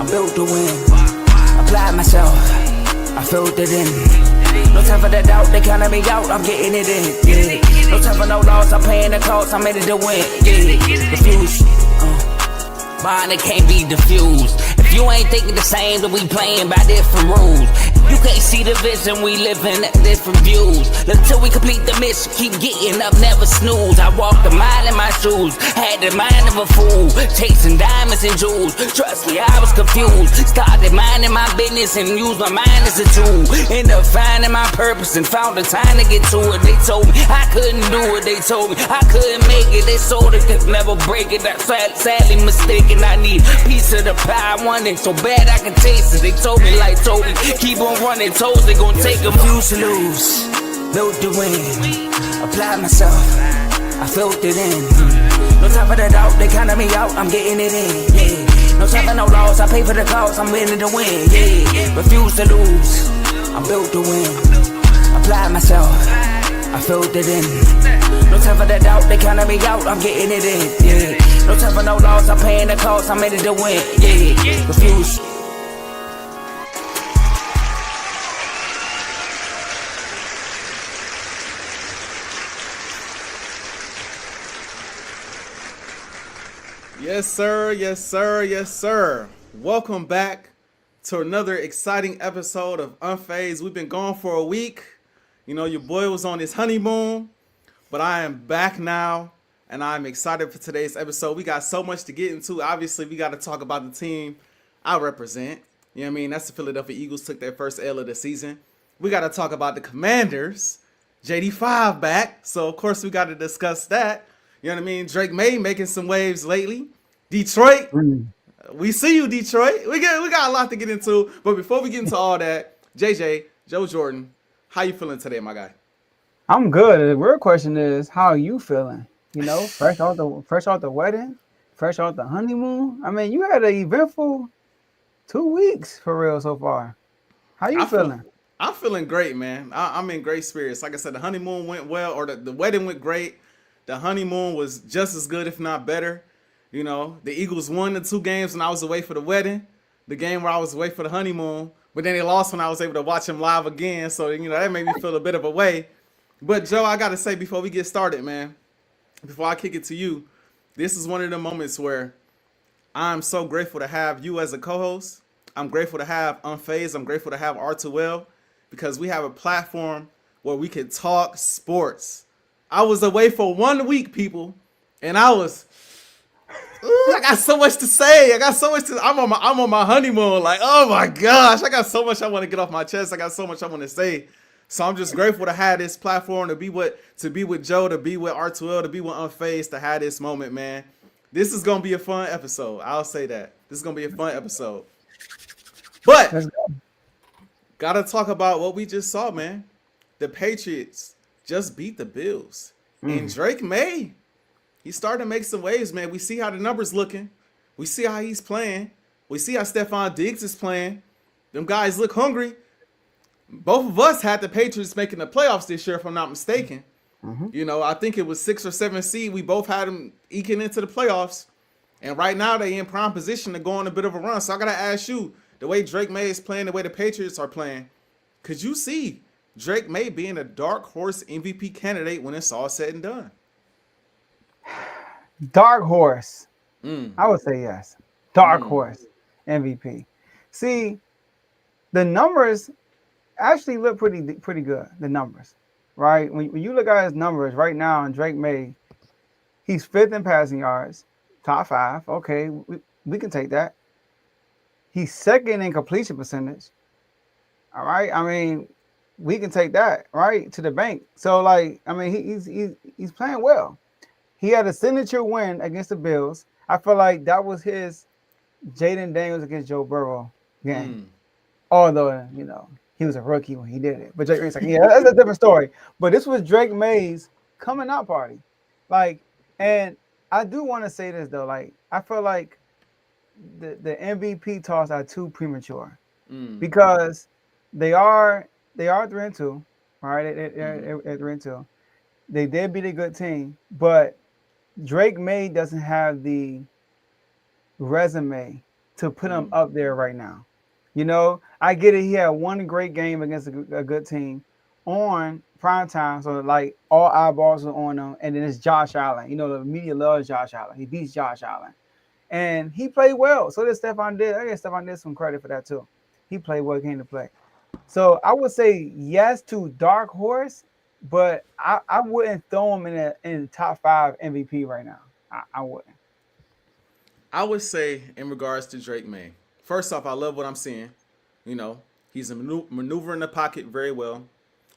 I'm built to win. Applied myself, I filled it in. No time for the doubt, they counted me out, I'm getting it in. Yeah. No time for no loss, I'm paying the cost, I'm in it to win. Yeah. Diffuse, mine it can't be diffused. If you ain't thinking the same, then we playing by different rules. You can't see the vision, we living at different views. Until we complete the mission, keep getting up, never snooze. I walked a mile in my shoes, had the mind of a fool, chasing diamonds and jewels. Trust me, I was confused. Started minding my business and used my mind as a tool. Ended up finding my purpose and found the time to get to it. They told me I couldn't do it, they told me I couldn't make it. They sold it, could never break it. That's sadly mistaken. I need a piece of the pie, I want it so bad I can taste it. They told me like Toby, keep on running toes, they gon' take them. Refuse to lose, built to win. Applied myself, I filled it in. No time for the doubt, they counted me out, I'm getting it in. Yeah. No time for no loss, I pay for the cost, I'm winning to win. Yeah. Refuse to lose, I'm built to win. Applied myself, I filled it in. No time for the doubt, they counted me out, I'm getting it in. Yeah. No time for no loss, I'm paying the cost, I'm in it to win. Yeah. Refuse. Yes, sir. Yes, sir. Yes, sir. Welcome back to another exciting episode of Unfazed. We've been gone for a week. You know, your boy was on his honeymoon, but I am back now, and I'm excited for today's episode. We got so much to get into. Obviously, we got to talk about the team I represent. You know what I mean? That's the Philadelphia Eagles, took their first L of the season. We got to talk about the Commanders. JD5 back, so of course we got to discuss that. You know what I mean? Drake May making some waves lately. Detroit, we see you, Detroit. We got a lot to get into. But before we get into all that, Joe Jordan, how you feeling today, my guy? I'm good. The real question is, how are you feeling? You know, fresh off the wedding, fresh off the honeymoon. I mean, you had an eventful 2 weeks for real so far. How you feeling? I'm feeling great, man. I'm in great spirits. Like I said, the honeymoon went well, or the wedding went great. The honeymoon was just as good, if not better. You know, the Eagles won the 2 games when I was away for the wedding, the game where I was away for the honeymoon, but then they lost when I was able to watch them live again. So, you know, that made me feel a bit of a way. But, Joe, I got to say before we get started, man, before I kick it to you, this is one of the moments where I'm so grateful to have you as a co-host. I'm grateful to have Unfazed. I'm grateful to have R2L because we have a platform where we can talk sports. I was away for 1 week, people, and I got so much to say. I'm on my honeymoon. Like, oh my gosh, I got so much I want to get off my chest. I got so much I want to say. So I'm just grateful to have this platform, to be with Joe, to be with R2L, to be with Unfazed, to have this moment, man. This is gonna be a fun episode. I'll say that. This is gonna be a fun episode. But gotta talk about what we just saw, man. The Patriots just beat the Bills. And Drake May, he's starting to make some waves, man. We see how the numbers looking. We see how he's playing. We see how Stephon Diggs is playing. Them guys look hungry. Both of us had the Patriots making the playoffs this year, if I'm not mistaken. You know, I think it was 6 or 7 seed. We both had them eking into the playoffs. And right now they in prime position to go on a bit of a run. So I got to ask you, the way Drake May is playing, the way the Patriots are playing, could you see Drake May being a dark horse MVP candidate when it's all said and done? Dark horse. I would say yes. Dark horse MVP. See, the numbers actually look pretty good. The numbers, right? When you look at his numbers right now, and Drake May, he's 5th in passing yards, top 5. Okay, we can take that. He's 2nd in completion percentage. All right, I mean, we can take that right to the bank. So, like, I mean, he's playing well. He had a signature win against the Bills. I feel like that was his Jaden Daniels against Joe Burrow game. Although, you know, he was a rookie when he did it. But Drake May's like, yeah, that's a different story. But this was Drake May's coming out party. Like, and I do want to say this, though. Like, I feel like the MVP toss are too premature because they are 3-2. All right, they're 3-2. They did beat a good team, but Drake May doesn't have the resume to put him up there right now. You know, I get it. He had one great game against a good team on prime time, so like all eyeballs are on him. And then it's Josh Allen. You know, the media loves Josh Allen. He beats Josh Allen, and he played well. So did Stephon Diggs. I guess Stephon Diggs some credit for that too. He played well, came to play. So I would say yes to dark horse, but I wouldn't throw him in the top 5 MVP right now. I wouldn't. I would say in regards to Drake May, first off, I love what I'm seeing. You know, he's maneuvering the pocket very well,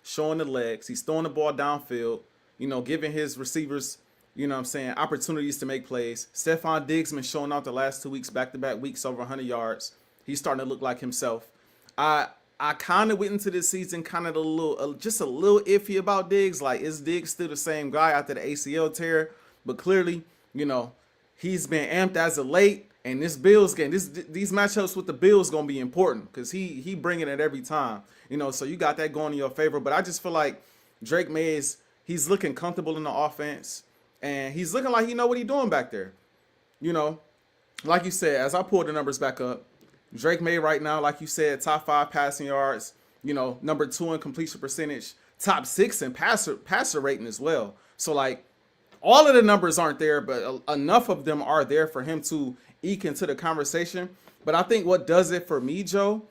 showing the legs. He's throwing the ball downfield, you know, giving his receivers, you know what I'm saying, opportunities to make plays. Stephon Diggs been showing out the last 2 weeks, back-to-back weeks, over 100 yards. He's starting to look like himself. I kind of went into this season kind of just a little iffy about Diggs. Like, is Diggs still the same guy after the ACL tear? But clearly, you know, he's been amped as of late. And this Bills game, these matchups with the Bills gonna be important because he bringing it every time, you know. So you got that going in your favor. But I just feel like Drake May he's looking comfortable in the offense, and he's looking like he know what he's doing back there, you know. Like you said, as I pulled the numbers back up, Drake May right now, like you said, top 5 passing yards, you know, number 2 in completion percentage, top 6 in passer rating as well. So like all of the numbers aren't there, but enough of them are there for him to eke into the conversation. But I think what does it for me, Joe,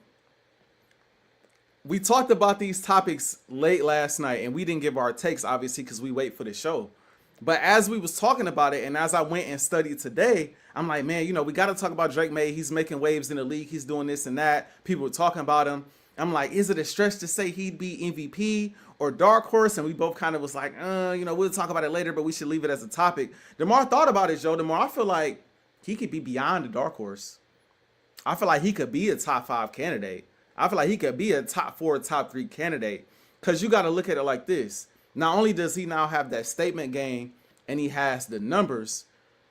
we talked about these topics late last night, and we didn't give our takes, obviously, because we wait for the show. But as we was talking about it, and as I went and studied today, I'm like, man, you know, we got to talk about Drake May. He's making waves in the league. He's doing this and that. People were talking about him. I'm like, is it a stretch to say he'd be MVP or dark horse? And we both kind of was like, you know, we'll talk about it later, but we should leave it as a topic. The more I thought about it, Joe, the more I feel like he could be beyond the dark horse. I feel like he could be a top 5 candidate. I feel like he could be a top 4, top 3 candidate. Because you got to look at it like this. Not only does he now have that statement game and he has the numbers,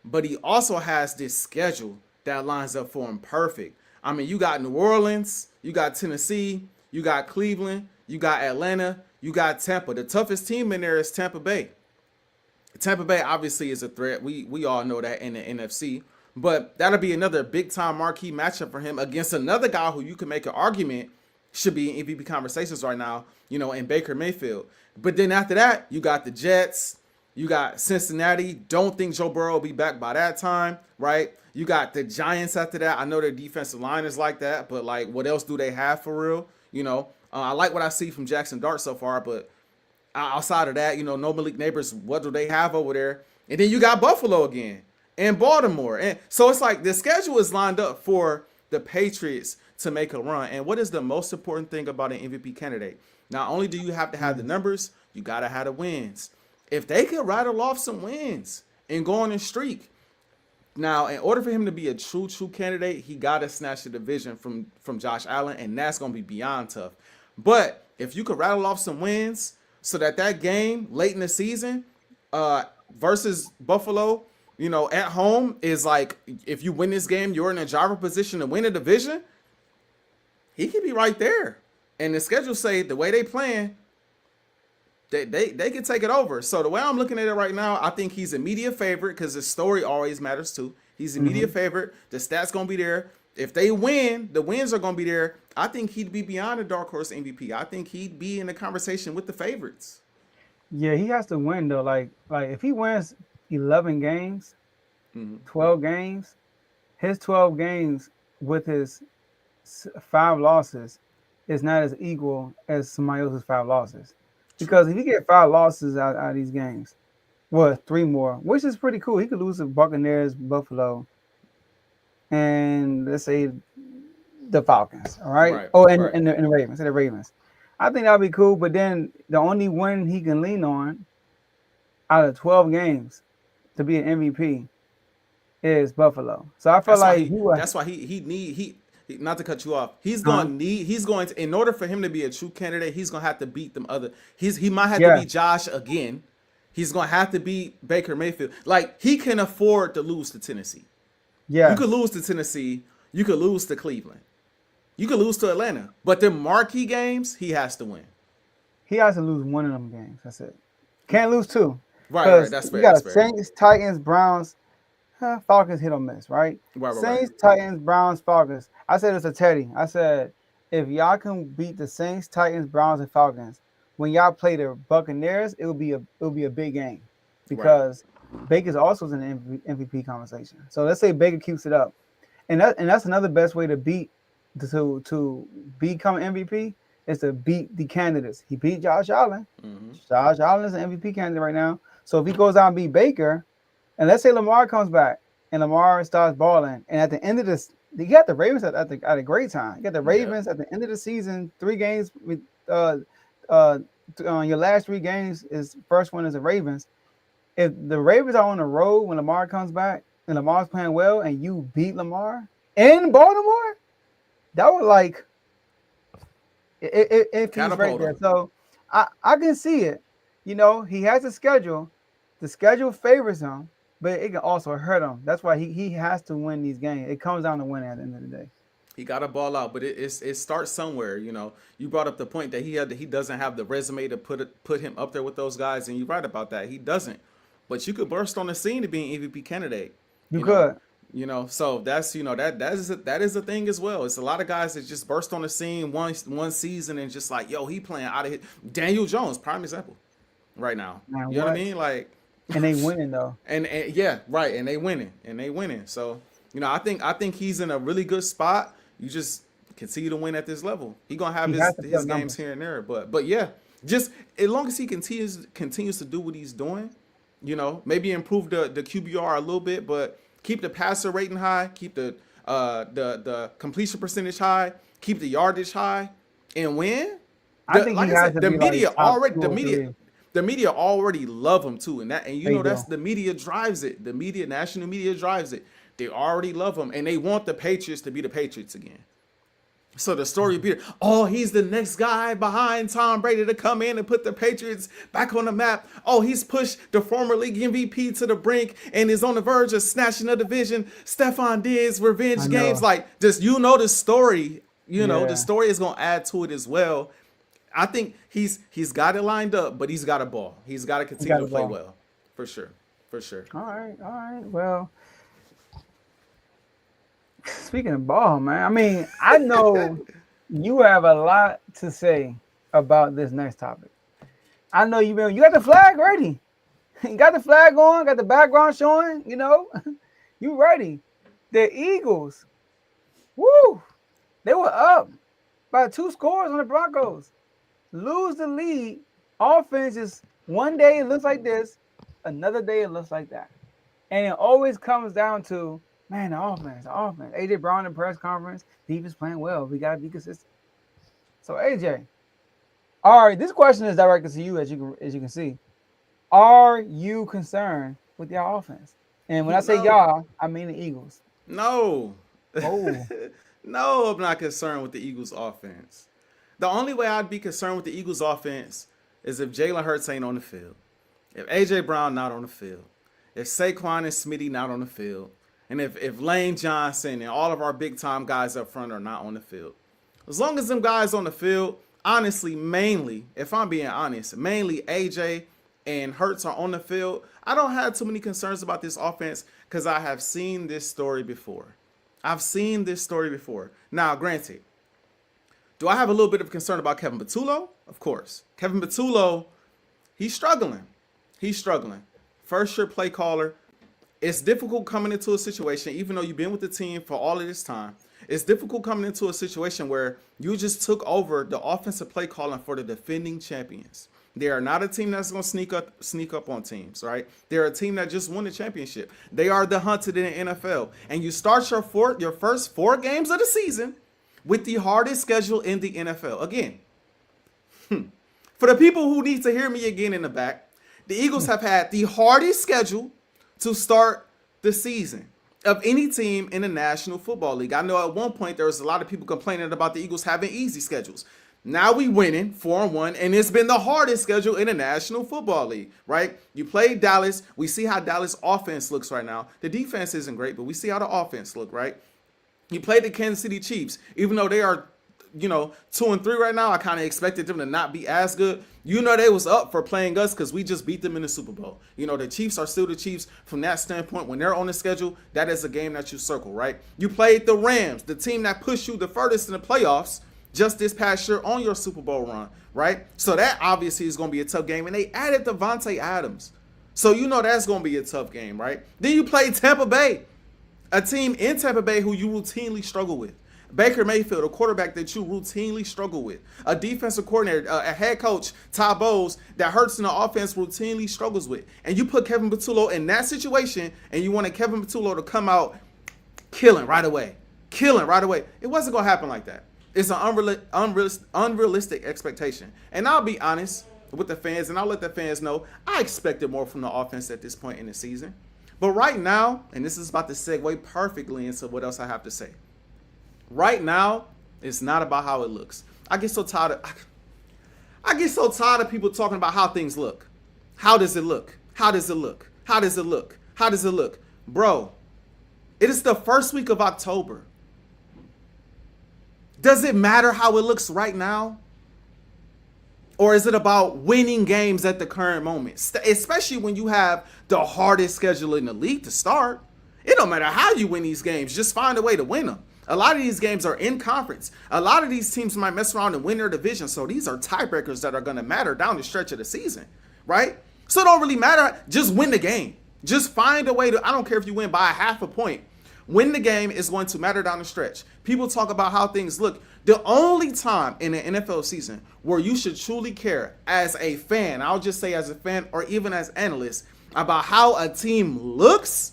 but he also has this schedule that lines up for him perfect. I mean, you got New Orleans, you got Tennessee, you got Cleveland, you got Atlanta, you got Tampa. The toughest team in there is Tampa Bay. Tampa Bay obviously is a threat. We all know that in the NFC. But that'll be another big-time marquee matchup for him against another guy who you can make an argument should be in MVP conversations right now, you know, in Baker Mayfield. But then after that, you got the Jets. You got Cincinnati. Don't think Joe Burrow will be back by that time, right? You got the Giants after that. I know their defensive line is like that, but, like, what else do they have for real? You know, I like what I see from Jackson Dart so far, but outside of that, you know, no Malik Neighbors, what do they have over there? And then you got Buffalo again. And Baltimore. And so it's like the schedule is lined up for the Patriots to make a run. And what is the most important thing about an MVP candidate? Not only do you have to have the numbers, you got to have the wins. If they could rattle off some wins and go on a streak. Now, in order for him to be a true candidate, he got to snatch the division from Josh Allen, and that's going to be beyond tough. But if you could rattle off some wins so that game late in the season versus Buffalo, you know, at home is like, if you win this game, you're in a driver position to win a division. He could be right there. And the schedule say the way they playing, they can take it over. So the way I'm looking at it right now, I think he's a media favorite because the story always matters too. He's a media favorite. The stats going to be there. If they win, the wins are going to be there. I think he'd be beyond a dark horse MVP. I think he'd be in the conversation with the favorites. Yeah, he has to win though. Like if he wins 11 games, 12 games, his 12 games with his 5 losses is not as equal as somebody else's 5 losses. Because if he get 5 losses out of these games, well, 3 more, which is pretty cool. He could lose to Buccaneers, Buffalo, and let's say the Falcons, all right? And the Ravens, the Ravens. I think that'd be cool. But then the only win he can lean on out of 12 games to be an MVP is Buffalo. So I feel that's why he not to cut you off. He's going to, in order for him to be a true candidate, he's going to have to beat them other. He might have to beat Josh again. He's going to have to beat Baker Mayfield. Like, he can afford to lose to Tennessee. Yeah. You could lose to Tennessee. You could lose to Cleveland. You could lose to Atlanta. But the marquee games, he has to win. He has to lose one of them games. That's it. Can't lose 2. Right. That's fair. You got Saints, Titans, Browns, Falcons hit or miss, right? Right. Saints, Titans, Browns, Falcons. I said it's a Teddy. I said if y'all can beat the Saints, Titans, Browns, and Falcons, when y'all play the Buccaneers, it'll be a big game Right. because Baker's also in the MVP conversation. So let's say Baker keeps it up, and that's another best way to to become MVP is to beat the candidates. He beat Josh Allen. Mm-hmm. Josh Allen is an MVP candidate right now. So if he goes out and beat Baker, and let's say Lamar comes back and Lamar starts balling, and at the end of this, you got the Ravens at a great time. You got the Ravens at the end of the season, 3 games with your last 3 games is first one is the Ravens. If the Ravens are on the road when Lamar comes back and Lamar's playing well, and you beat Lamar in Baltimore, that would like it feels right there. So I can see it. You know, he has a schedule. The schedule favors him, but it can also hurt him. That's why he has to win these games. It comes down to winning at the end of the day. He got to ball out, but it starts somewhere. You know, you brought up the point that he doesn't have the resume to put him up there with those guys, and you're right about that. He doesn't. But you could burst on the scene to be an MVP candidate. You could. You know, so that's that is a thing as well. It's a lot of guys that just burst on the scene one season and just like, yo, he playing out of it. Daniel Jones, prime example, right now. Man, you know what I mean? Like, and they winning though. and yeah, right, and they winning. So you know, I think he's in a really good spot. You just continue to win at this level. He gonna have his games here and there, but yeah, just as long as he continues to do what he's doing, you know, maybe improve the QBR a little bit, but keep the passer rating high, keep the completion percentage high, keep the yardage high, and win. I think like he has the media already the media already love him too, and you know that's the media drives it. The media, national media drives it. They already love him, and they want the Patriots to be the Patriots again. So the story be, oh, he's the next guy behind Tom Brady to come in and put the Patriots back on the map. Oh, he's pushed the former league MVP to the brink and is on the verge of snatching a division. Stephon Diggs, revenge games. Like, just, you know, the story, the story is going to add to it as well. I think he's got it lined up, but he's got a ball. He's got to continue to play well. For sure. All right. Well, speaking of ball, man, I mean, I know you have a lot to say about this next topic. I know you got the flag ready. You got the flag on, got the background showing, you know. You ready. The Eagles, woo, they were up by 2 scores on the Broncos. Lose the lead. Offense is one day it looks like this, another day it looks like that. And it always comes down to, man, the offense. AJ Brown in press conference, defense playing well. We got to be consistent. So, AJ, all right, this question is directed to you, as you can see. Are you concerned with your offense? And when I say y'all, I mean the Eagles. No. Oh. No, I'm not concerned with the Eagles offense. The only way I'd be concerned with the Eagles offense is if Jalen Hurts ain't on the field, if AJ Brown not on the field, if Saquon and Smitty not on the field, and if Lane Johnson and all of our big-time guys up front are not on the field. As long as them guys on the field, honestly, mainly, if I'm being honest, mainly AJ and Hurts are on the field, I don't have too many concerns about this offense because I have seen this story before. Now, granted, do I have a little bit of concern about Kevin Patullo? Of course. Kevin Patullo, he's struggling. First-year play caller. It's difficult coming into a situation, even though you've been with the team for all of this time, it's difficult coming into a situation where you just took over the offensive play calling for the defending champions. They are not a team that's going to sneak up on teams, right? They're a team that just won the championship. They are the hunted in the NFL. And you start your first 4 games of the season with the hardest schedule in the NFL. Again, for the people who need to hear me again in the back, the Eagles have had the hardest schedule to start the season of any team in the National Football League. I know at one point there was a lot of people complaining about the Eagles having easy schedules. Now we winning 4-1, and it's been the hardest schedule in the National Football League, right? You play Dallas. We see how Dallas offense looks right now. The defense isn't great, but we see how the offense look, right? You play the Kansas City Chiefs, even though they are 2-3 right now. I kind of expected them to not be as good. They was up for playing us because we just beat them in the Super Bowl. The Chiefs are still the Chiefs from that standpoint. When they're on the schedule, that is a game that you circle, right? You played the Rams, the team that pushed you the furthest in the playoffs just this past year on your Super Bowl run, right? So that obviously is going to be a tough game. And they added Devontae Adams. So that's going to be a tough game, right? Then you play Tampa Bay, a team in Tampa Bay who you routinely struggle with. Baker Mayfield, a quarterback that you routinely struggle with. A defensive coordinator, a head coach, Todd Bowles, that Hurts in the offense routinely struggles with. And you put Kevin Patullo in that situation, and you wanted Kevin Patullo to come out killing right away. It wasn't going to happen like that. It's an unrealistic expectation. And I'll be honest with the fans, and I'll let the fans know, I expected more from the offense at this point in the season. But right now, and this is about to segue perfectly into what else I have to say. Right now, it's not about how it looks. I get so tired of people talking about how things look. How does it look? How does it look? How does it look? How does it look? Bro, it is the first week of October. Does it matter how it looks right now? Or is it about winning games at the current moment? Especially when you have the hardest schedule in the league to start. It don't matter how you win these games. Just find a way to win them. A lot of these games are in conference. A lot of these teams might mess around and win their division. So these are tiebreakers that are going to matter down the stretch of the season, right? So it don't really matter. Just win the game. Just find a way to, I don't care if you win by a half a point. Win the game is going to matter down the stretch. People talk about how things look. The only time in the NFL season where you should truly care as a fan, I'll just say as a fan or even as analyst, about how a team looks,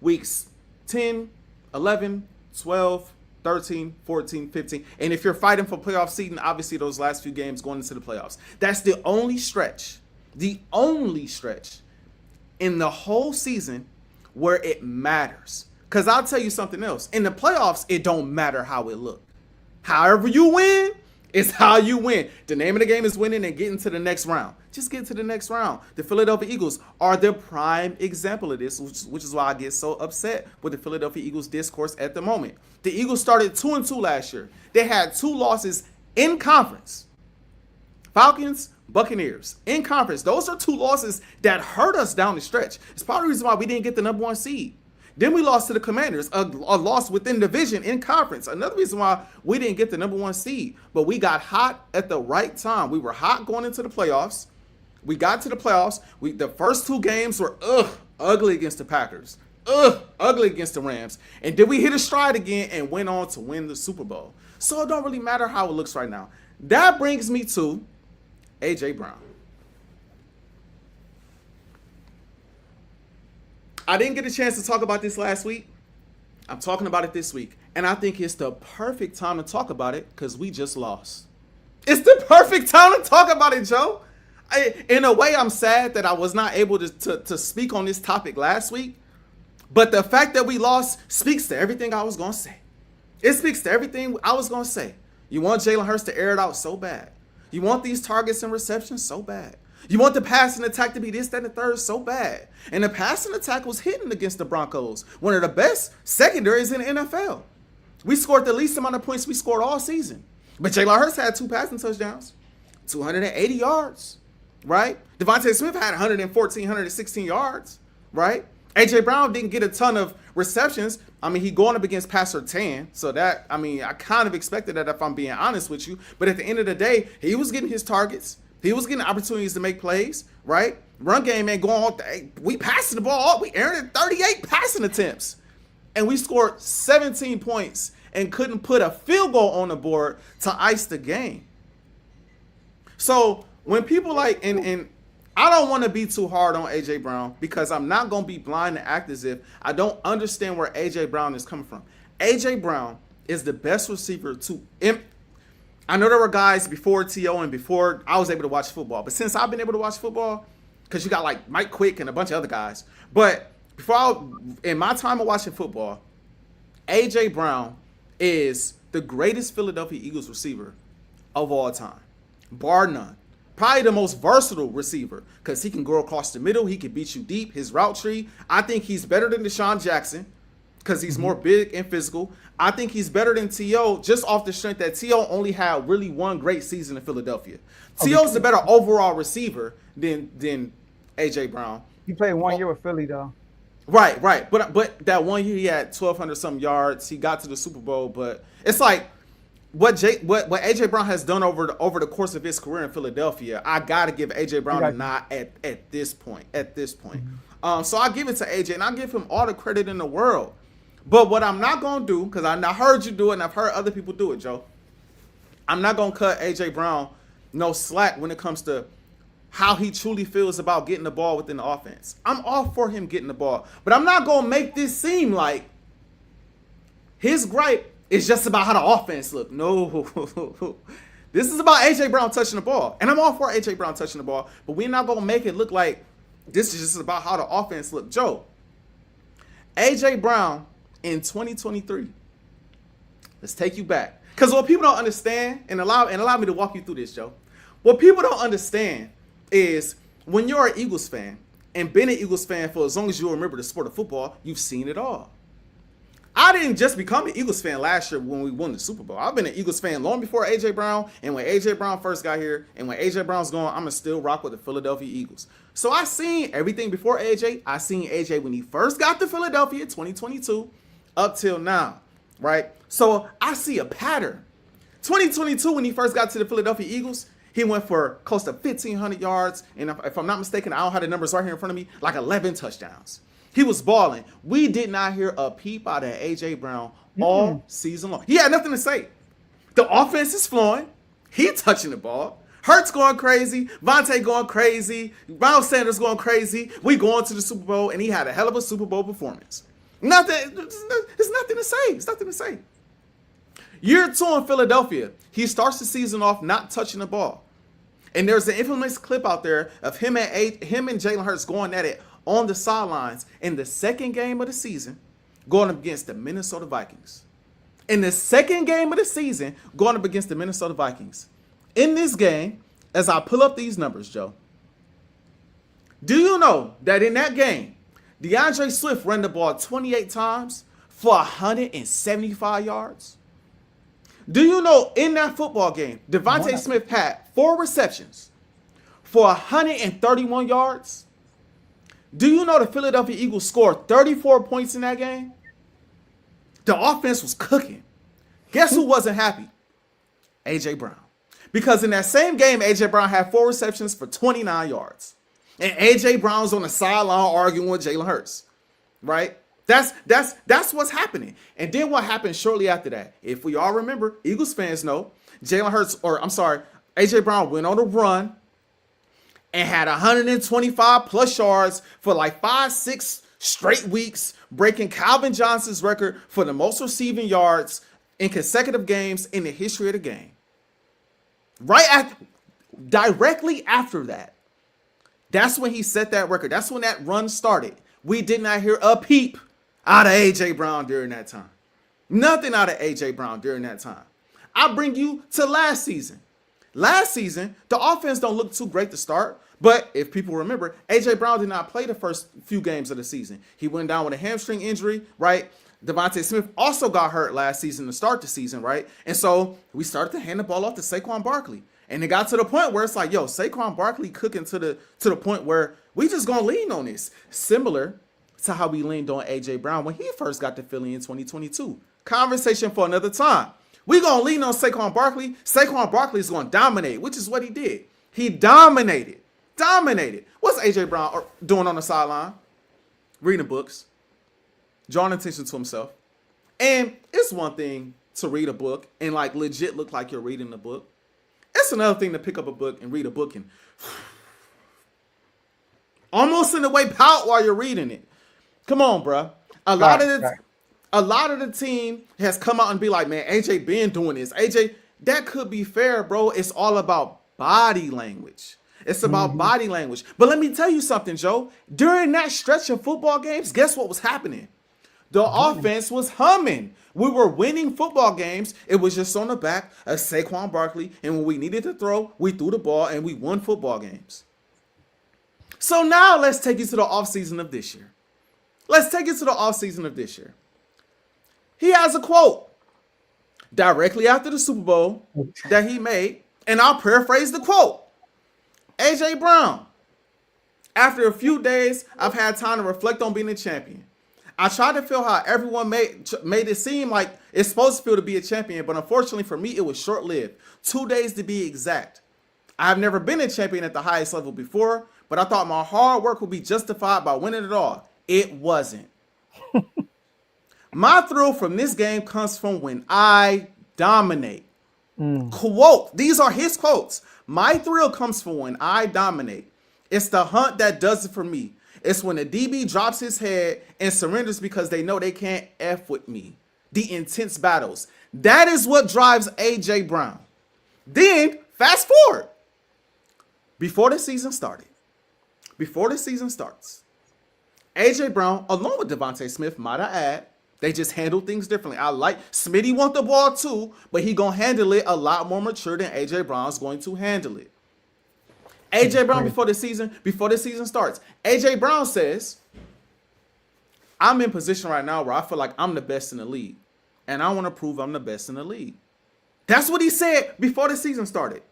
weeks 10, 11, 12, 13, 14, 15. And if you're fighting for playoff seeding, obviously those last few games going into the playoffs. That's the only stretch in the whole season where it matters. Because I'll tell you something else. In the playoffs, it don't matter how it looks. However you win, it's how you win. The name of the game is winning and getting to the next round. Just get to the next round. The Philadelphia Eagles are the prime example of this, which is why I get so upset with the Philadelphia Eagles discourse at the moment. The Eagles started 2-2 last year. They had 2 losses in conference. Falcons, Buccaneers. In conference. Those are 2 losses that hurt us down the stretch. It's part of the reason why we didn't get the number 1 seed. Then we lost to the Commanders, a loss within division in conference. Another reason why we didn't get the number 1 seed. But we got hot at the right time. We were hot going into the playoffs. We got to the playoffs. The first 2 games were ugly against the Packers. Ugly against the Rams. And then we hit a stride again and went on to win the Super Bowl. So it don't really matter how it looks right now. That brings me to Ajae Brown. I didn't get a chance to talk about this last week. I'm talking about it this week. And I think it's the perfect time to talk about it because we just lost. It's the perfect time to talk about it, Joe. In a way, I'm sad that I was not able to speak on this topic last week. But the fact that we lost speaks to everything I was going to say. It speaks to everything I was going to say. You want Jalen Hurts to air it out so bad. You want these targets and receptions so bad. You want the passing attack to be this, that, and the third so bad. And the passing attack was hitting against the Broncos, one of the best secondaries in the NFL. We scored the least amount of points we scored all season. But Jalen Hurts had 2 passing touchdowns, 280 yards, right? Devontae Smith had 114, 116 yards, right? Ajae Brown didn't get a ton of receptions. I mean, he going up against Pastor Tan. So that, I mean, I kind of expected that if I'm being honest with you. But at the end of the day, he was getting his targets. He was getting opportunities to make plays, right? Run game ain't going all day. We passing the ball. We earned 38 passing attempts. And we scored 17 points and couldn't put a field goal on the board to ice the game. So when people like, and I don't want to be too hard on Ajae Brown because I'm not going to be blind and act as if I don't understand where Ajae Brown is coming from. Ajae Brown is the best receiver to I know there were guys before T.O. and before I was able to watch football. But since I've been able to watch football, because you got like Mike Quick and a bunch of other guys. But in my time of watching football, Ajae Brown is the greatest Philadelphia Eagles receiver of all time. Bar none. Probably the most versatile receiver because he can go across the middle. He can beat you deep. His route tree, I think he's better than Deshaun Jackson. because he's more big and physical. I think he's better than T.O. just off the strength that T.O. only had really one great season in Philadelphia. T.O.'s the better overall receiver than A.J. Brown. He played 1 year with Philly, though. Right. But that 1 year he had 1,200 some yards. He got to the Super Bowl, but it's like what AJ Brown has done over the course of his career in Philadelphia. I gotta give AJ Brown a nod at this point. So I give it to AJ, and I give him all the credit in the world. But what I'm not gonna do, because I heard you do it, and I've heard other people do it, Joe. I'm not gonna cut AJ Brown no slack when it comes to how he truly feels about getting the ball within the offense. I'm all for him getting the ball, but I'm not gonna make this seem like his gripe is just about how the offense look. No, this is about AJ Brown touching the ball, and I'm all for AJ Brown touching the ball, but we're not gonna make it look like this is just about how the offense look. Joe, AJ Brown in 2023. Let's take you back, because what people don't understand, and allow me to walk you through this, Joe. What people don't understand is when you're an Eagles fan and been an Eagles fan for as long as you remember the sport of football, you've seen it all. I didn't just become an Eagles fan last year when we won the Super Bowl. I've been an Eagles fan long before A.J. Brown, and when A.J. Brown first got here, and when A.J. Brown's gone, I'm going to still rock with the Philadelphia Eagles. So I seen everything before A.J. I seen A.J. when he first got to Philadelphia, 2022, up till now, right? So I see a pattern. 2022, when he first got to the Philadelphia Eagles, he went for close to 1,500 yards, and if I'm not mistaken, I don't have the numbers right here in front of me, like 11 touchdowns. He was balling. We did not hear a peep out of A.J. Brown all season long. He had nothing to say. The offense is flowing. He touching the ball. Hurts going crazy. Vontae going crazy. Miles Sanders going crazy. We going to the Super Bowl, and he had a hell of a Super Bowl performance. It's nothing to say. It's nothing to say. Year 2 in Philadelphia, he starts the season off not touching the ball. And there's an infamous clip out there of him and Jalen Hurts going at it on the sidelines in the second game of the season, going up against the Minnesota Vikings. In the second game of the season, going up against the Minnesota Vikings. In this game, as I pull up these numbers, Joe, do you know that in that game, DeAndre Swift ran the ball 28 times for 175 yards? Do you know in that football game, Devontae Smith had 4 receptions for 131 yards? Do you know the Philadelphia Eagles scored 34 points in that game? The offense was cooking. Guess who wasn't happy? A.J. Brown. Because in that same game, A.J. Brown had 4 receptions for 29 yards. And A.J. Brown's on the sideline arguing with Jalen Hurts. Right? That's what's happening. And then what happened shortly after that? If we all remember, Eagles fans know, A.J. Brown went on a run and had 125 plus yards for like 5-6 straight weeks, breaking Calvin Johnson's record for the most receiving yards in consecutive games in the history of the game. Directly after that, that's when he set that record. That's when that run started. We did not hear a peep out of A.J. Brown during that time. Nothing out of A.J. Brown during that time. I bring you to last season. Last season, the offense don't look too great to start, but if people remember, A.J. Brown did not play the first few games of the season. He went down with a hamstring injury, right? Devontae Smith also got hurt last season to start the season, right? And so we started to hand the ball off to Saquon Barkley. And it got to the point where it's like, yo, Saquon Barkley cooking to the point where we just gonna lean on this. Similar to how we leaned on A.J. Brown when he first got to Philly in 2022. Conversation for another time. We gonna lean on Saquon Barkley. Saquon Barkley is gonna dominate, which is what he did. He dominated. What's A.J. Brown doing on the sideline? Reading books. Drawing attention to himself. And it's one thing to read a book and like legit look like you're reading the book. It's another thing to pick up a book and read a book and almost in a way pout while you're reading it. Come on, bro. A lot of the team has come out and be like, man, AJ been doing this. AJ, that could be fair, bro. It's all about body language. It's about body language. But let me tell you something, Joe. During that stretch of football games, guess what was happening? The offense was humming. We were winning football games. It was just on the back of Saquon Barkley. And when we needed to throw, we threw the ball and we won football games. So now let's take you to the offseason of this year. He has a quote directly after the Super Bowl that he made, and I'll paraphrase the quote. AJ Brown, after a few days, I've had time to reflect on being a champion. I tried to feel how everyone made it seem like it's supposed to feel to be a champion, but unfortunately for me, it was short-lived. 2 days to be exact. I have never been a champion at the highest level before, but I thought my hard work would be justified by winning it all. It wasn't. My thrill from this game comes from when I dominate. Quote, these are his quotes. My thrill comes from when I dominate. It's the hunt that does it for me. It's when the DB drops his head and surrenders because they know they can't F with me. The intense battles. That is what drives AJ Brown. Then, fast forward. Before the season starts, AJ Brown, along with Devontae Smith, might I add, they just handle things differently. I like Smitty want the ball too, but he gonna handle it a lot more mature than AJ Brown's going to handle it. AJ Brown before the season starts, AJ Brown says, I'm in position right now where I feel like I'm the best in the league, and I want to prove I'm the best in the league. That's what he said before the season started.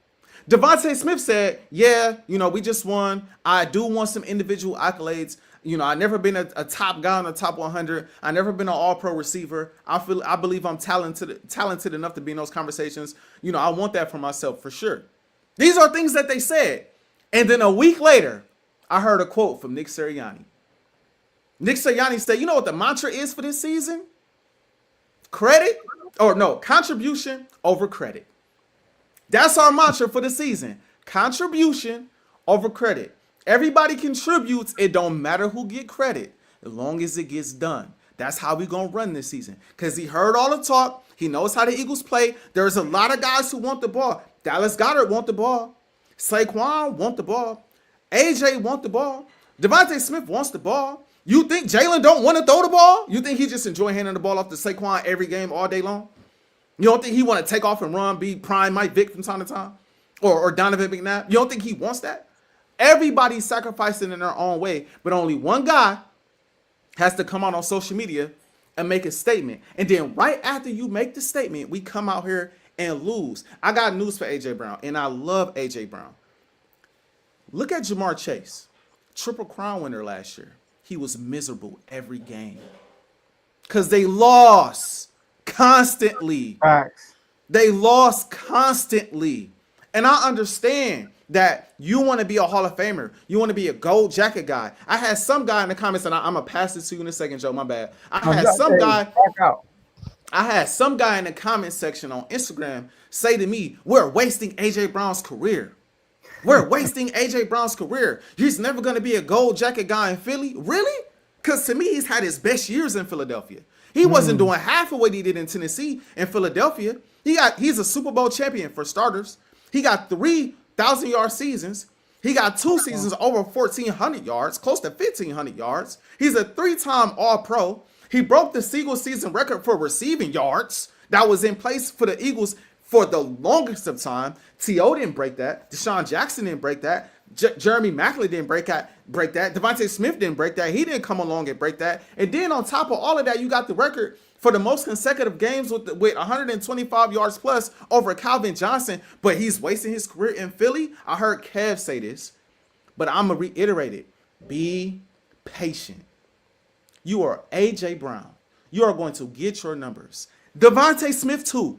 Devontae Smith said, yeah, we just won. I do want some individual accolades. I've never been a top guy on the top 100. I've never been an all-pro receiver. I believe I'm talented enough to be in those conversations. I want that for myself for sure. These are things that they said. And then a week later, I heard a quote from Nick Sirianni. Nick Sirianni said, you know what the mantra is for this season? Contribution over credit. That's our mantra for the season. Contribution over credit. Everybody contributes. It don't matter who get credit as long as it gets done. That's how we going to run this season. Because he heard all the talk. He knows how the Eagles play. There's a lot of guys who want the ball. Dallas Goedert want the ball. Saquon want the ball. AJ want the ball. Devontae Smith wants the ball. You think Jalen don't want to throw the ball? You think he just enjoy handing the ball off to Saquon every game all day long? You don't think he want to take off and run, be prime Mike Vick from time to time? Or Donovan McNabb? You don't think he wants that? Everybody's sacrificing in their own way, but only one guy has to come out on social media and make a statement. And then right after you make the statement, we come out here and lose. I got news for AJ Brown, and I love AJ Brown. Look at Jamar Chase, Triple Crown winner last year. He was miserable every game because they lost constantly. Facts. They lost constantly. And I understand that you want to be a Hall of Famer. You want to be a gold jacket guy. I had some guy in the comments, and I'm going to pass this to you in a second, Joe, my bad. I had some guy in the comment section on Instagram say to me, we're wasting AJ Brown's career. We're wasting AJ Brown's career. He's never going to be a gold jacket guy in Philly. Really? Because to me, he's had his best years in Philadelphia. He wasn't doing half of what he did in Tennessee and Philadelphia. He's a Super Bowl champion for starters. He got 3,000-yard seasons. He got 2 seasons over 1,400 yards, close to 1,500 yards. He's a 3-time All-Pro. He broke the single season record for receiving yards that was in place for the Eagles for the longest of time. T.O. didn't break that. Deshaun Jackson didn't break that. Jeremy Maclin didn't break that. Devontae Smith didn't break that. He didn't come along and break that. And then on top of all of that, you got the record for the most consecutive games with 125 yards plus over Calvin Johnson. But he's wasting his career in Philly. I heard Kev say this, but I'm going to reiterate it. Be patient. You are A.J. Brown. You are going to get your numbers. Devontae Smith too,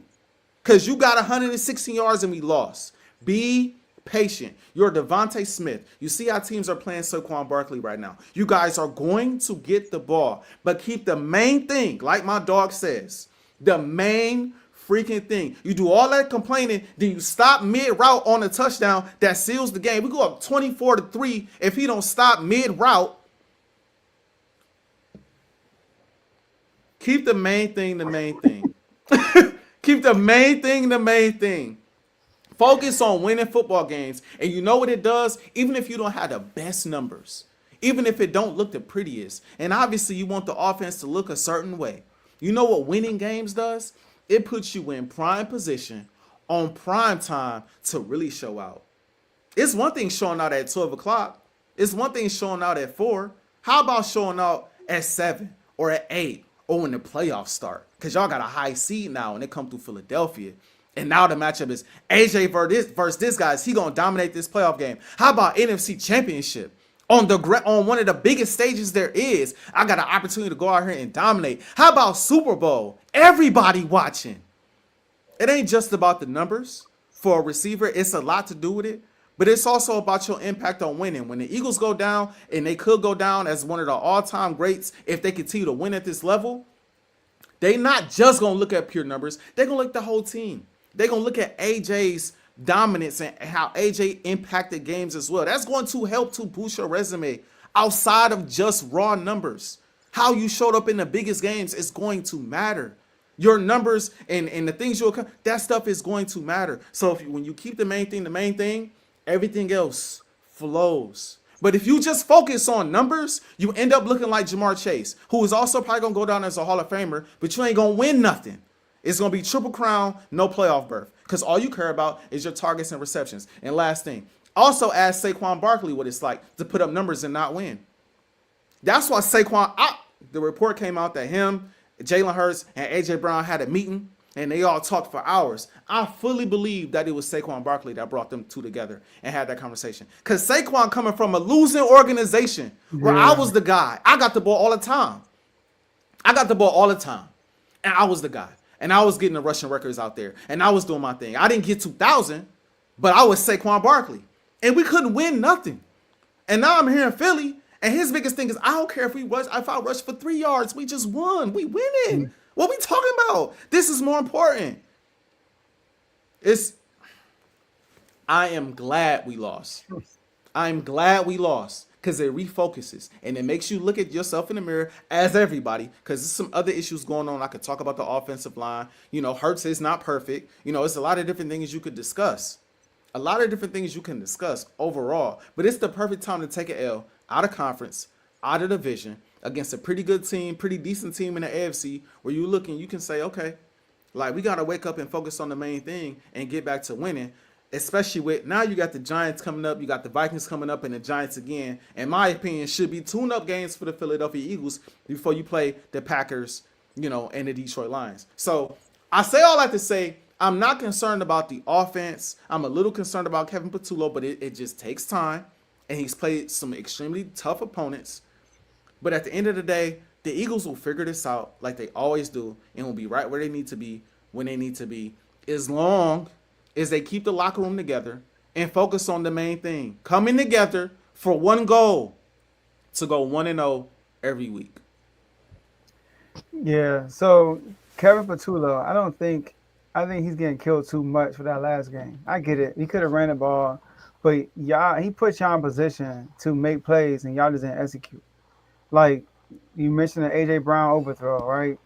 because you got 116 yards and we lost. Be patient. You're Devontae Smith. You see how teams are playing Saquon Barkley right now. You guys are going to get the ball, but keep the main thing, like my dog says, the main freaking thing. You do all that complaining, then you stop mid-route on a touchdown that seals the game. We go up 24-3 if he don't stop mid-route. Keep the main thing the main thing. Keep the main thing the main thing. Focus on winning football games. And you know what it does? Even if you don't have the best numbers, even if it don't look the prettiest, and obviously you want the offense to look a certain way. You know what winning games does? It puts you in prime position on prime time to really show out. It's one thing showing out at 12 o'clock. It's one thing showing out at 4. How about showing out at 7 or at 8 or when the playoffs start? because y'all got a high seed now, and they come through Philadelphia. And now the matchup is AJ versus this guy. Is he gonna dominate this playoff game? How about NFC Championship on one of the biggest stages there is? I got an opportunity to go out here and dominate. How about Super Bowl? Everybody watching. It ain't just about the numbers for a receiver. It's a lot to do with it, but it's also about your impact on winning. When the Eagles go down, and they could go down as one of the all-time greats if they continue to win at this level, they not just gonna look at pure numbers. They're gonna look at the whole team. They're going to look at AJ's dominance and how AJ impacted games as well. That's going to help to boost your resume outside of just raw numbers. How you showed up in the biggest games is going to matter. Your numbers and the things that stuff is going to matter. So when you keep the main thing, everything else flows. But if you just focus on numbers, you end up looking like Jamar Chase, who is also probably going to go down as a Hall of Famer, but you ain't going to win nothing. It's going to be triple crown, no playoff berth, because all you care about is your targets and receptions. And last thing, also ask Saquon Barkley what it's like to put up numbers and not win. That's why the report came out that him, Jalen Hurts, and A.J. Brown had a meeting, and they all talked for hours. I fully believe that it was Saquon Barkley that brought them two together and had that conversation. Because Saquon coming from a losing organization where I was the guy. I got the ball all the time. And I was the guy. And I was getting the rushing records out there. And I was doing my thing. I didn't get 2,000, but I was Saquon Barkley. And we couldn't win nothing. And now I'm here in Philly. And his biggest thing is, I don't care if I rush for 3 yards. We just won. We winning. What we talking about? This is more important. I am glad we lost. Because it refocuses and it makes you look at yourself in the mirror as everybody, because there's some other issues going on. I could talk about the offensive line. Hurts is not perfect. It's a lot of different things you could discuss. Overall. But it's the perfect time to take an L out of conference, out of division, against a pretty good team, pretty decent team in the AFC, where you look and you can say, okay, like we got to wake up and focus on the main thing and get back to winning. Especially with now you got the Giants coming up, you got the Vikings coming up, and the Giants again. In my opinion, should be tune-up games for the Philadelphia Eagles before you play the Packers, and the Detroit Lions. So I say all that to say I'm not concerned about the offense. I'm a little concerned about Kevin Patullo, but it just takes time, and he's played some extremely tough opponents. But at the end of the day, the Eagles will figure this out like they always do and will be right where they need to be when they need to be, as long as they keep the locker room together and focus on the main thing, coming together for one goal, to go 1-0 every week. Yeah, so Kevin Patullo, I think he's getting killed too much for that last game. I get it. He could have ran the ball, but he put y'all in position to make plays, and y'all just didn't execute. Like, you mentioned the A.J. Brown overthrow, right?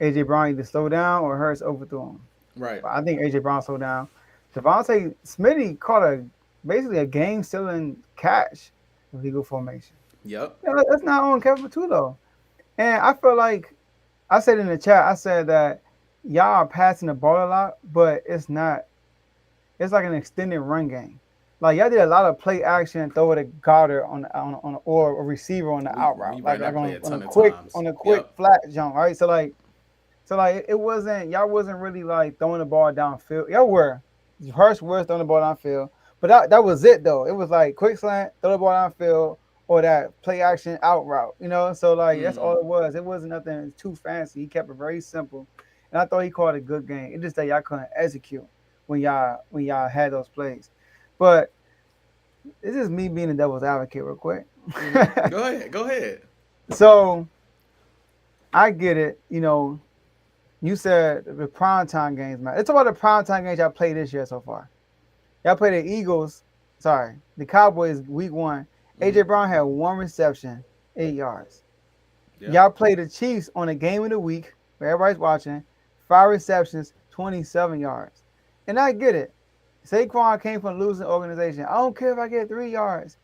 A.J. Brown either slowed down or Hurts overthrew him. Right. But I think A.J. Brown slowed down. Devontae Smitty caught basically a game-stealing catch in legal formation. Yep. That's not on Kevin Patullo. And I feel like, I said in the chat, I said that y'all are passing the ball a lot, but it's not. It's like an extended run game. Like, y'all did a lot of play action, throw it at Goddard or a receiver on the out route, like on a quick flat jump, right? So it wasn't, y'all wasn't really like throwing the ball downfield. Y'all were. Hurst was throwing the ball downfield, but that was it though. It was like quick slant, throw the ball downfield, or that play action out route, So that's all it was. It wasn't nothing too fancy. He kept it very simple, and I thought he called a good game. It's just that y'all couldn't execute when y'all had those plays. But this is me being the devil's advocate real quick. Go ahead. So I get it, You said the primetime games, man. It's about the primetime games y'all played this year so far. Y'all played the Cowboys week 1. A.J. Brown had 1 reception, 8 yards. Yeah. Y'all played the Chiefs on a game of the week where everybody's watching, 5 receptions, 27 yards. And I get it. Saquon came from a losing organization. I don't care if I get 3 yards.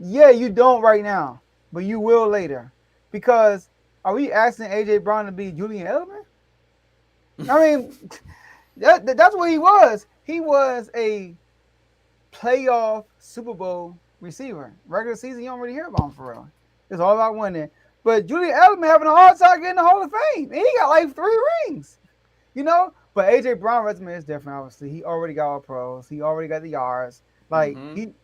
Yeah, you don't right now, but you will later. Because are we asking A.J. Brown to be Julian Edelman? I mean, that's what he was. He was a playoff Super Bowl receiver. Regular season, you don't really hear about him for real. It's all about winning. But Julian Edelman having a hard time getting the Hall of Fame, and he got like 3 rings. You know, but AJ Brown resume is different. Obviously, he already got all pros. He already got the yards. Like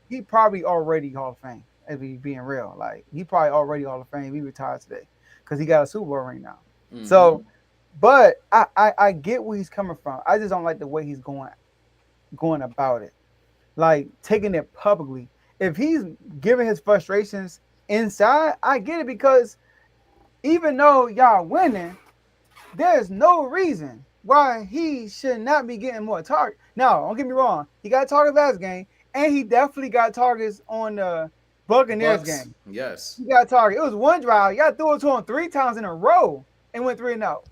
he probably already Hall of Fame. If we being real, like he probably already Hall of Fame. He retired today because he got a Super Bowl ring now. So, but I get where he's coming from. I just don't like the way he's going about it, like taking it publicly. If he's giving his frustrations inside, I get it because even though y'all winning, there's no reason why he should not be getting more targets. Now, don't get me wrong. He got targets last game, and he definitely got targets on the Buccaneers game. Yes. He got target. It was one drive. Y'all threw it to him 3 times in a row and went 3 and out.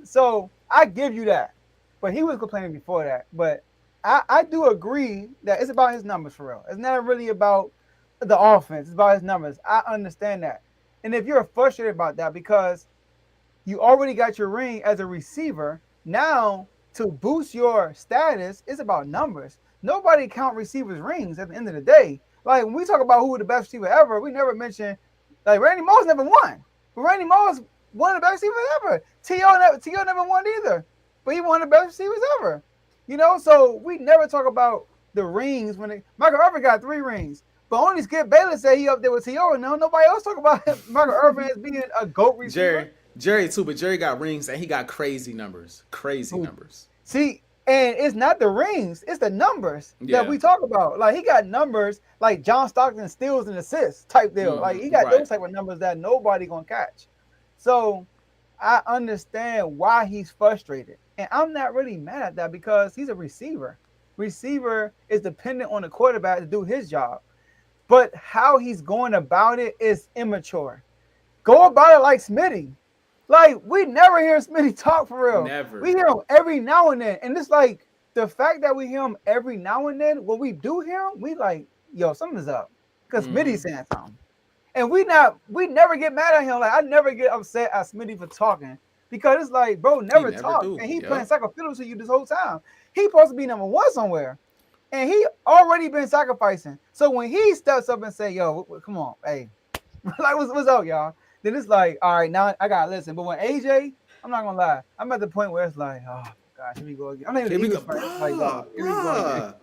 So I give you that. But he was complaining before that. But I do agree that it's about his numbers for real. It's not really about the offense. It's about his numbers. I understand that. And if you're frustrated about that because you already got your ring as a receiver, now to boost your status, it's about numbers. Nobody count receivers' rings at the end of the day. Like when we talk about who the best receiver ever, we never mention like Randy Moss never won. But Randy Moss one of the best receivers ever. T.O. never won either. But he one of the best receivers ever. You know, so we never talk about the rings when Michael Irvin got 3 rings. But only Skip Bayless said he up there with T.O. No, nobody else talk about Michael Irvin as being a GOAT receiver. Jerry too, but Jerry got rings and he got crazy numbers. Numbers. See, and it's not the rings, it's the numbers that we talk about. Like he got numbers like John Stockton steals and assists type deal. Like he got those type of numbers that nobody gonna catch. So I understand why he's frustrated. And I'm not really mad at that because he's a receiver. Receiver is dependent on the quarterback to do his job. But how he's going about it is immature. Go about it like Smitty. Like, we never hear Smitty talk for real. Never. We hear him every now and then. And it's like, the fact that we hear him every now and then, when we do hear him, we like, yo, something's up. Because Smitty's saying something. And we never get mad at him. Like, I never get upset at Smitty for talking. Because it's like, bro, never talk. And he playing second fiddle to you this whole time. He supposed to be number 1 somewhere. And he already been sacrificing. So when he steps up and say, yo, come on, hey, like, what's up, y'all? Then it's like, all right, now I gotta listen. But when AJ, I'm not gonna lie, I'm at the point where it's like, oh gosh, here we go again. I'm not even Eagles fan. Like, here we go again.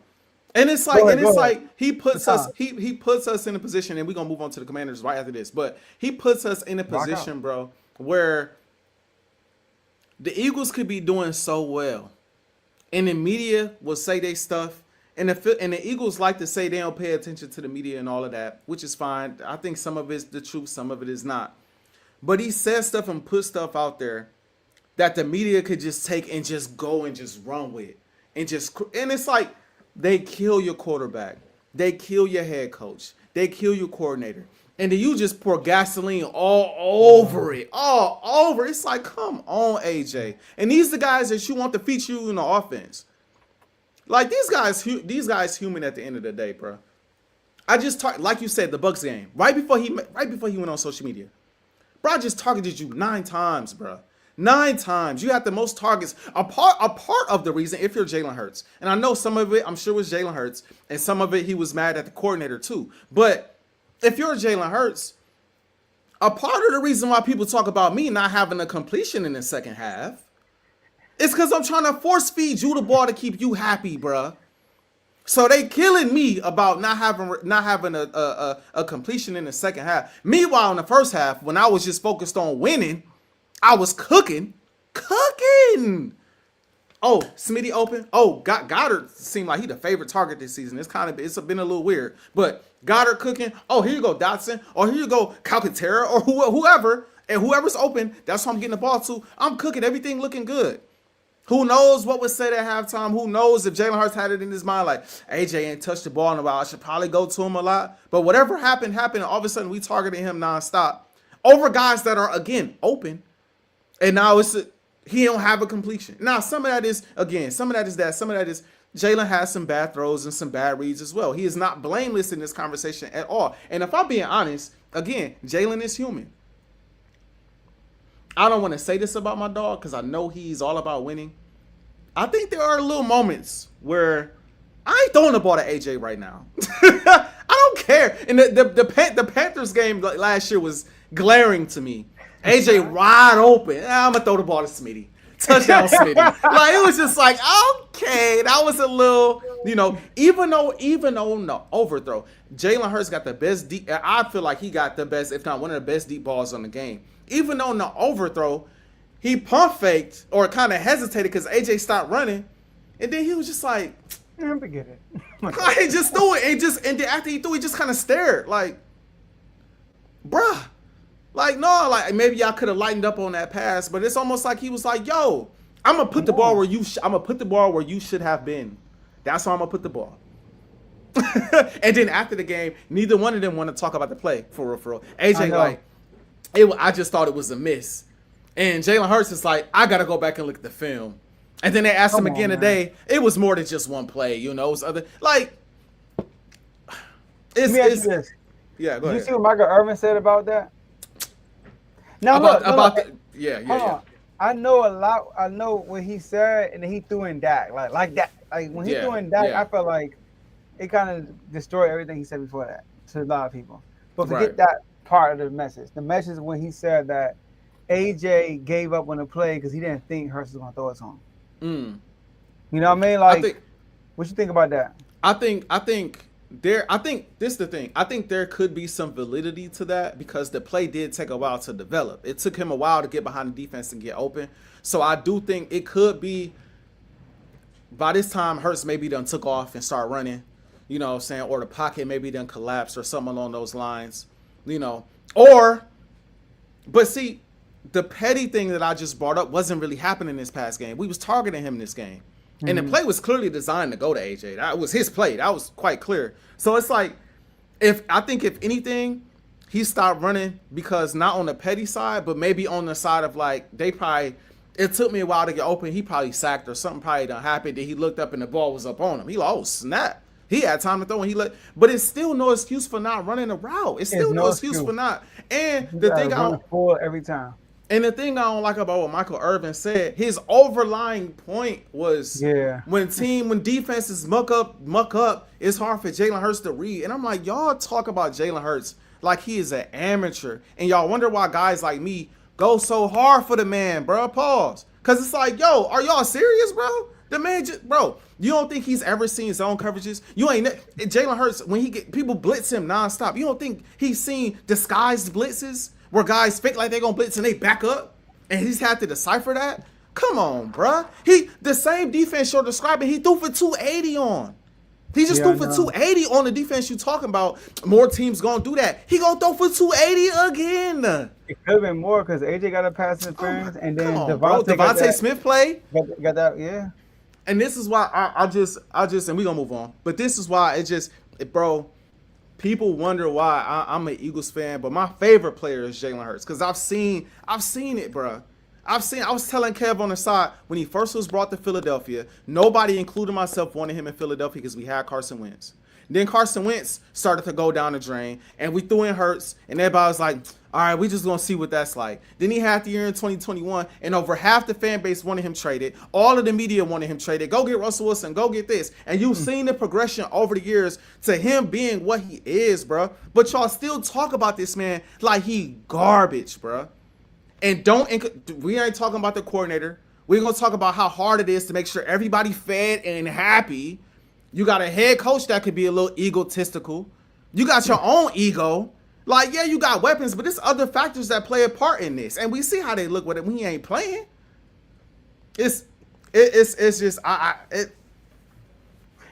And it's like, he puts us in a position, and we're gonna move on to the Commanders right after this. But he puts us in a position, bro, where the Eagles could be doing so well, and the media will say they stuff. And the Eagles like to say they don't pay attention to the media and all of that, which is fine. I think some of it's the truth, some of it is not. But he says stuff and puts stuff out there that the media could just take and just go and just run with. And it's like they kill your quarterback. They kill your head coach. They kill your coordinator. And then you just pour gasoline all over it. All over. It's like, come on, AJ. And these are the guys that you want to feature you in the offense. Like these guys human at the end of the day, bro. I just talked, like you said, the Bucks game right before he went on social media. Bro, I just targeted you 9 times, bro. 9 times. You had the most targets. A part of the reason, if you're Jalen Hurts, and I know some of it, I'm sure was Jalen Hurts, and some of it he was mad at the coordinator too. But if you're Jalen Hurts, a part of the reason why people talk about me not having a completion in the second half. It's because I'm trying to force feed you the ball to keep you happy, bruh. So they killing me about not having a completion in the second half. Meanwhile, in the first half, when I was just focused on winning, I was cooking. Oh, Smitty open. Oh, Goddard seemed like he the favorite target this season. It's been a little weird, but Goddard cooking. Oh, here you go, Dotson. Or here you go, Calcaterra, or whoever. And whoever's open, that's who I'm getting the ball to. I'm cooking. Everything looking good. Who knows what was said at halftime? Who knows if Jalen Hurts had it in his mind like, AJ ain't touched the ball in a while. I should probably go to him a lot. But whatever happened. And all of a sudden, we targeted him nonstop over guys that are, again, open. And now he don't have a completion. Now, some of that is that. Some of that is Jalen has some bad throws and some bad reads as well. He is not blameless in this conversation at all. And if I'm being honest, again, Jalen is human. I don't want to say this about my dog because I know he's all about winning. I think there are little moments where I ain't throwing the ball to AJ right now. I don't care. And the Panthers game last year was glaring to me. AJ wide open. I'm gonna throw the ball to Smitty. Touchdown, Smitty. Like it was just like, okay, that was a little, even though in the overthrow, Jalen Hurts got the best deep. I feel like he got the best, if not one of the best deep balls on the game. Even though in the overthrow, he pump faked or kind of hesitated because AJ stopped running, and then he was just like, forget it. he just threw it, and then after he threw, he just kind of stared like, bruh. Like, no, like maybe y'all could have lightened up on that pass, but it's almost like he was like, yo, I'm gonna put the ball where you should have been. That's how I'm gonna put the ball. And then after the game, neither one of them want to talk about the play for real. AJ I just thought it was a miss. And Jalen Hurts is like, I gotta go back and look at the film. And then they asked him again today. It was more than just one play, it was other like Let me ask you this. Yeah, go Did ahead. you see what Michael Irvin said about that? Now I know a lot. I know what he said, and then he threw in Dak like that. Like when he threw in Dak, I felt like it kind of destroyed everything he said before that to a lot of people. But forget that part of the message. The message when he said that AJ gave up on the play because he didn't think Hurts was going to throw it to him. You know what I mean? Like, what you think about that? I think this is the thing. I think there could be some validity to that because the play did take a while to develop. It took him a while to get behind the defense and get open. So I do think it could be by this time Hurts maybe done took off and start running, or the pocket maybe done collapsed or something along those lines, but see, the petty thing that I just brought up wasn't really happening this past game. We was targeting him in this game. And the play was clearly designed to go to AJ. That was his play. That was quite clear. So it's like, if anything, he stopped running because not on the petty side, but maybe on the side of like, it took me a while to get open. He probably sacked or something probably done happened. Then he looked up and the ball was up on him. He like, oh, snap. He had time to throw and but it's still no excuse for not running a route. It's still no excuse for not. And the thing every time. And the thing I don't like about what Michael Irvin said, his overlying point was when defenses muck up, it's hard for Jalen Hurts to read. And I'm like, y'all talk about Jalen Hurts like he is an amateur. And y'all wonder why guys like me go so hard for the man, bro. Pause. Because it's like, yo, are y'all serious, bro? The man you don't think he's ever seen zone coverages? You ain't Jalen Hurts, when he get people blitz him nonstop, you don't think he's seen disguised blitzes? Where guys fake like they gonna blitz and they back up, and he's had to decipher that. Come on, bruh. The same defense you're describing, he threw for 280 on. He just threw for 280 on the defense you talking about. More teams gonna do that. He gonna throw for 280 again. It could have been more because AJ got a pass interference, and then Devontae Smith played. Got that, yeah. And this is why I just, and we gonna move on. But this is why bro. People wonder why I'm an Eagles fan, but my favorite player is Jalen Hurts because I've seen it, bro. I was telling Kev on the side when he first was brought to Philadelphia, nobody, including myself, wanted him in Philadelphia because we had Carson Wentz. Then Carson Wentz started to go down the drain, and we threw in Hurts, and everybody was like, all right, we just going to see what that's like. Then he had the year in 2021, and over half the fan base wanted him traded. All of the media wanted him traded. Go get Russell Wilson. Go get this. And you've seen the progression over the years to him being what he is, bro. But y'all still talk about this man like he garbage, bro. And we ain't talking about the coordinator. We're going to talk about how hard it is to make sure everybody fed and happy. You got a head coach that could be a little egotistical. You got your own ego. Like, yeah, you got weapons, but there's other factors that play a part in this. And we see how they look with it when he ain't playing. It's just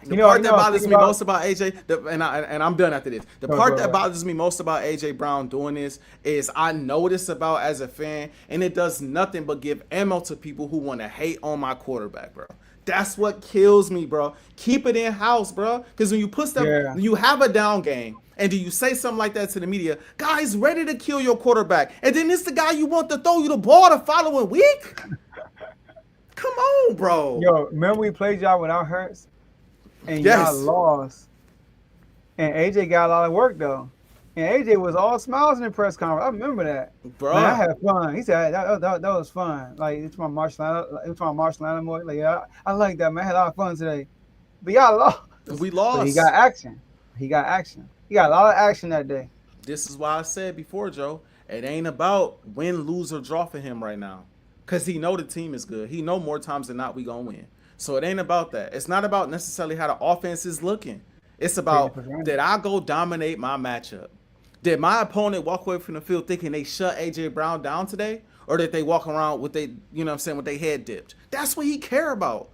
the part that bothers me most about AJ, and I'm done after this. The part that bothers me most about AJ Brown doing this is I know this about as a fan, and it does nothing but give ammo to people who want to hate on my quarterback, bro. That's what kills me, bro. Keep it in house, bro. Because when you put stuff, you have a down game. And do you say something like that to the media? Guys, ready to kill your quarterback. And then it's the guy you want to throw you the ball the following week? Come on, bro. Yo, remember we played y'all without Hurts? And y'all lost. And AJ got a lot of work, though. And AJ was all smiles in the press conference. I remember that. Bro. Man, I had fun. He said that was fun. Like, it's my Marshall Lattimore. Like, yeah, I like that, man. I had a lot of fun today. But y'all lost. We lost. But he got action. He got a lot of action that day. This is why I said before, Joe, It ain't about win, lose, or draw for him right now. Because he know the team is good. He know more times than not we going to win. So it ain't about that. It's not about necessarily how the offense is looking. It's about, did I go dominate my matchup? Did my opponent walk away from the field thinking they shut AJ Brown down today? Or did they walk around with they, you know what I'm saying, with their head dipped? That's what he care about.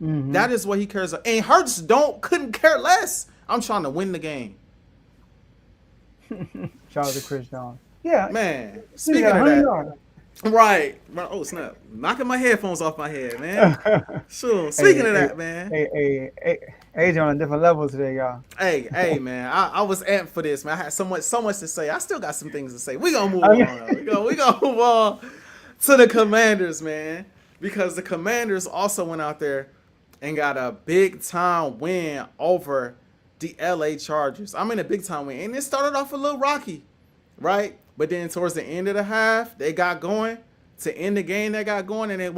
Mm-hmm. That is what he cares about. And Hurts couldn't care less. I'm trying to win the game. Shout out to Chris Jones. Yeah. Man, speaking of that. Right. Oh, snap. Knocking my headphones off my head, man. Sure. Speaking of that, man. Hey, AJ on a different level today, y'all. Hey, man. I was amped for this, man. I had so much to say. I still got some things to say. We gonna move on. We gonna move on to the Commanders, man. Because the Commanders also went out there and got a big time win over the LA Chargers. I mean a big time win. And it started off a little rocky, right? But then towards the end of the half, they got going. To end the game, they got going, and they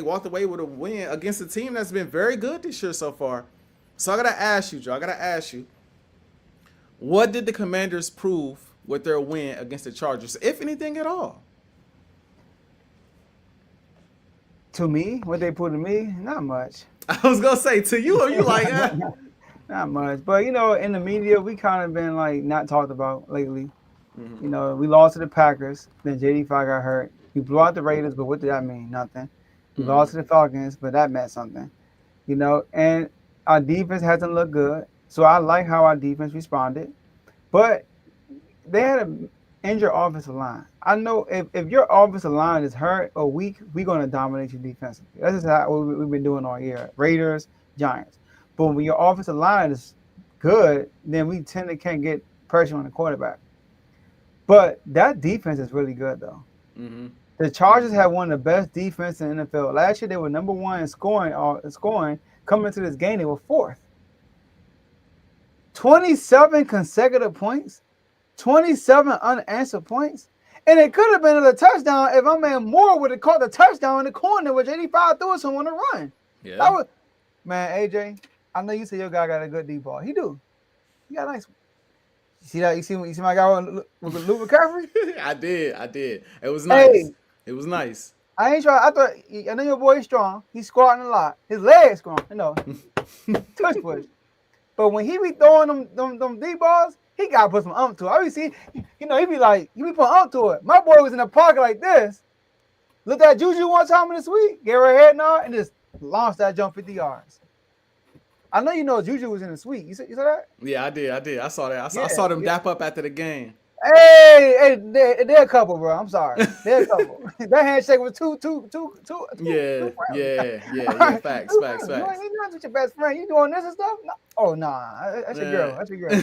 walked away with a win against a team that's been very good this year so far. So I gotta ask you, Joe. What did the Commanders prove with their win against the Chargers, if anything at all? To me, what they put to me, not much. I was gonna say to you, or you like not much. But in the media, we kind of been like not talked about lately. Mm-hmm. We lost to the Packers. Then JD5 got hurt. We blew out the Raiders, but what did that mean? Nothing. We lost to the Falcons, but that meant something. And our defense hasn't looked good. So I like how our defense responded. But they had an injured offensive line. I know if your offensive line is hurt or weak, we're going to dominate you defensively. That's just how we've been doing all year. Raiders, Giants. But when your offensive line is good, then we can't get pressure on the quarterback. But that defense is really good, though. Mm-hmm. The Chargers have one of the best defense in the NFL. Last year, they were number one in scoring. Coming into this game, they were fourth. 27 consecutive points, 27 unanswered points. And it could have been a touchdown if my man Moore would have caught the touchdown in the corner, which 85 threw us on the run. Yeah. Man, AJ, I know you say your guy got a good deep ball. He do. He got a nice one. You see that? You see my guy with Luke McCaffrey? I did. It was nice. Hey, it was nice. I know your boy is strong. He's squatting a lot. His legs strong. Touch push. But when he be throwing them deep balls, he got to put some ump to it. I be seeing, he be putting ump to it. My boy was in the pocket like this. Looked at Juju one time in the suite, gave her a head nod, and just launched that jump 50 yards. I know Juju was in the suite. You saw that? Yeah, I did. I saw that. I saw them dap up after the game. Hey, they're a couple, bro. I'm sorry. They're a couple. That handshake was two. Yeah. Facts. You not with your best friend. You doing this and stuff? No. Oh, nah. That's your girl.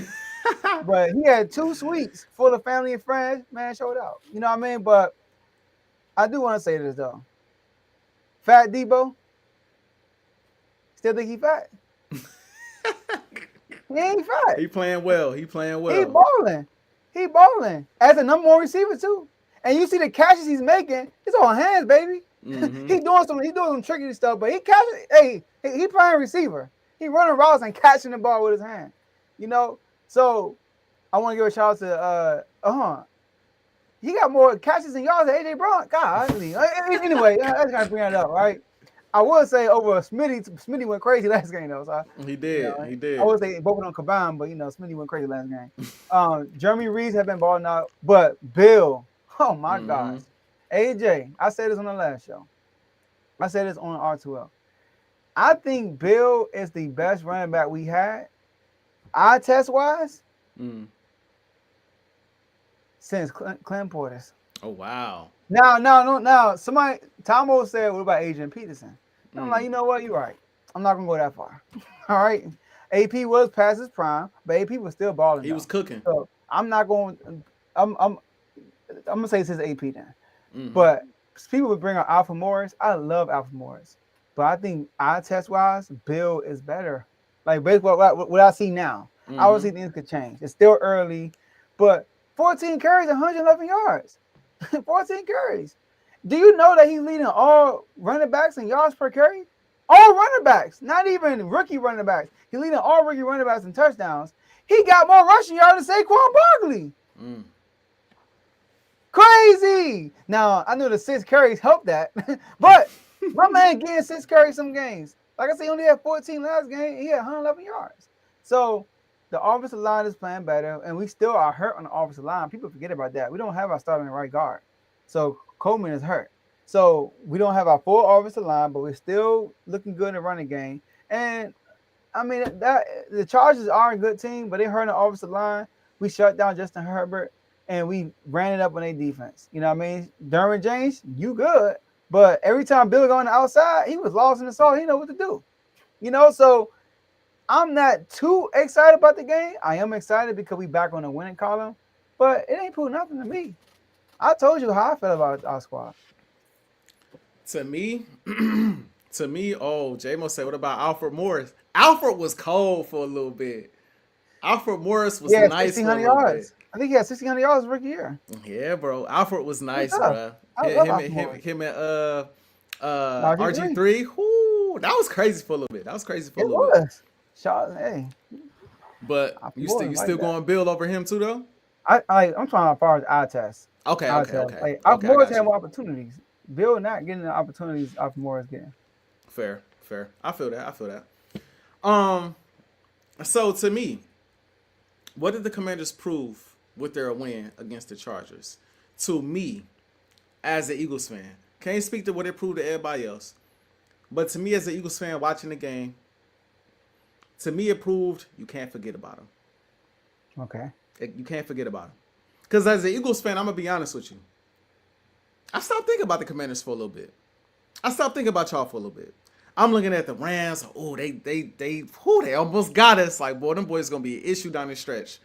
But he had 2 suites full of family and friends. Man, showed out. You know what I mean? But I do want to say this, though. Fat Debo. Still think he fat? He ain't fat. He playing well. He balling. As a number 1 receiver too. And you see the catches he's making. It's on hands, baby. Mm-hmm. He doing some tricky stuff, but he catches. Hey, he playing receiver. He running routes and catching the ball with his hand. So I want to give a shout out to he got more catches than y'all than AJ Brown. God, anyway, I just gotta bring that up, right? I would say over Smitty went crazy last game though. So he did. I would say both of them combined, but Smitty went crazy last game. Jeremy Reeves have been balling out, but Bill, oh my gosh, AJ, I said this on the last show. I said this on R2L. I think Bill is the best running back we had, eye test wise, since Clem Portis. Oh wow. Now, somebody, Tomo said, what about Adrian Peterson? And I'm like, you know what? You're right. I'm not going to go that far. All right. AP was past his prime, but AP was still balling. He was cooking. So I'm not going, I'm going to say this is AP then. Mm-hmm. But people would bring up Alfred Morris. I love Alfred Morris. But I think eye test wise, Bill is better. Like basically what I see now. Mm-hmm. I would see things could change. It's still early, but 14 carries, 111 yards. 14 carries. Do you know that he's leading all running backs in yards per carry? All running backs, not even rookie running backs. He's leading all rookie running backs in touchdowns. He got more rushing yards than Saquon Barkley. Crazy. Now I knew the 6 carries helped that, but my man getting 6 carries some games. Like I said, he only had 14 last game. He had 111 yards. So the offensive line is playing better, and we still are hurt on the offensive line. People forget about that. We don't have our starting right guard. So Coleman is hurt. So we don't have our full offensive line, but we're still looking good in the running game. And I mean that the Chargers are a good team, but they hurt on the offensive line. We shut down Justin Herbert and we ran it up on their defense. You know what I mean? Derwin James, you good. But every time Bill got on the outside, he was lost in the sauce. He didn't know what to do. You know, so I'm not too excited about the game. I am excited because we back on the winning column, but it ain't proved nothing to me. I told you how I felt about our squad. To me, oh, J-Mo said, what about Alfred Morris? Alfred was cold for a little bit. Alfred Morris was nice for a little yards. Bit. I think he had 1,600 yards rookie year. Yeah, bro. Alfred was nice, bro. Him and RG3. Whoo, that was crazy for a little bit. Hey. But you still going Bill over him too, though? I'm talking as far as eye test. Okay. Morris had more opportunities. Bill not getting the opportunities off Morris getting. Fair. I feel that. So to me, what did the Commanders prove with their win against the Chargers? To me, as an Eagles fan, can't speak to what it proved to everybody else, but to me as an Eagles fan watching the game, to me it proved you can't forget about them. Okay. You can't forget about them. Because as an Eagles fan, I'm going to be honest with you. I stopped thinking about the Commanders for a little bit. I stopped thinking about y'all for a little bit. I'm looking at the Rams. Oh, they almost got us. Like, boy, them boys going to be an issue down the stretch.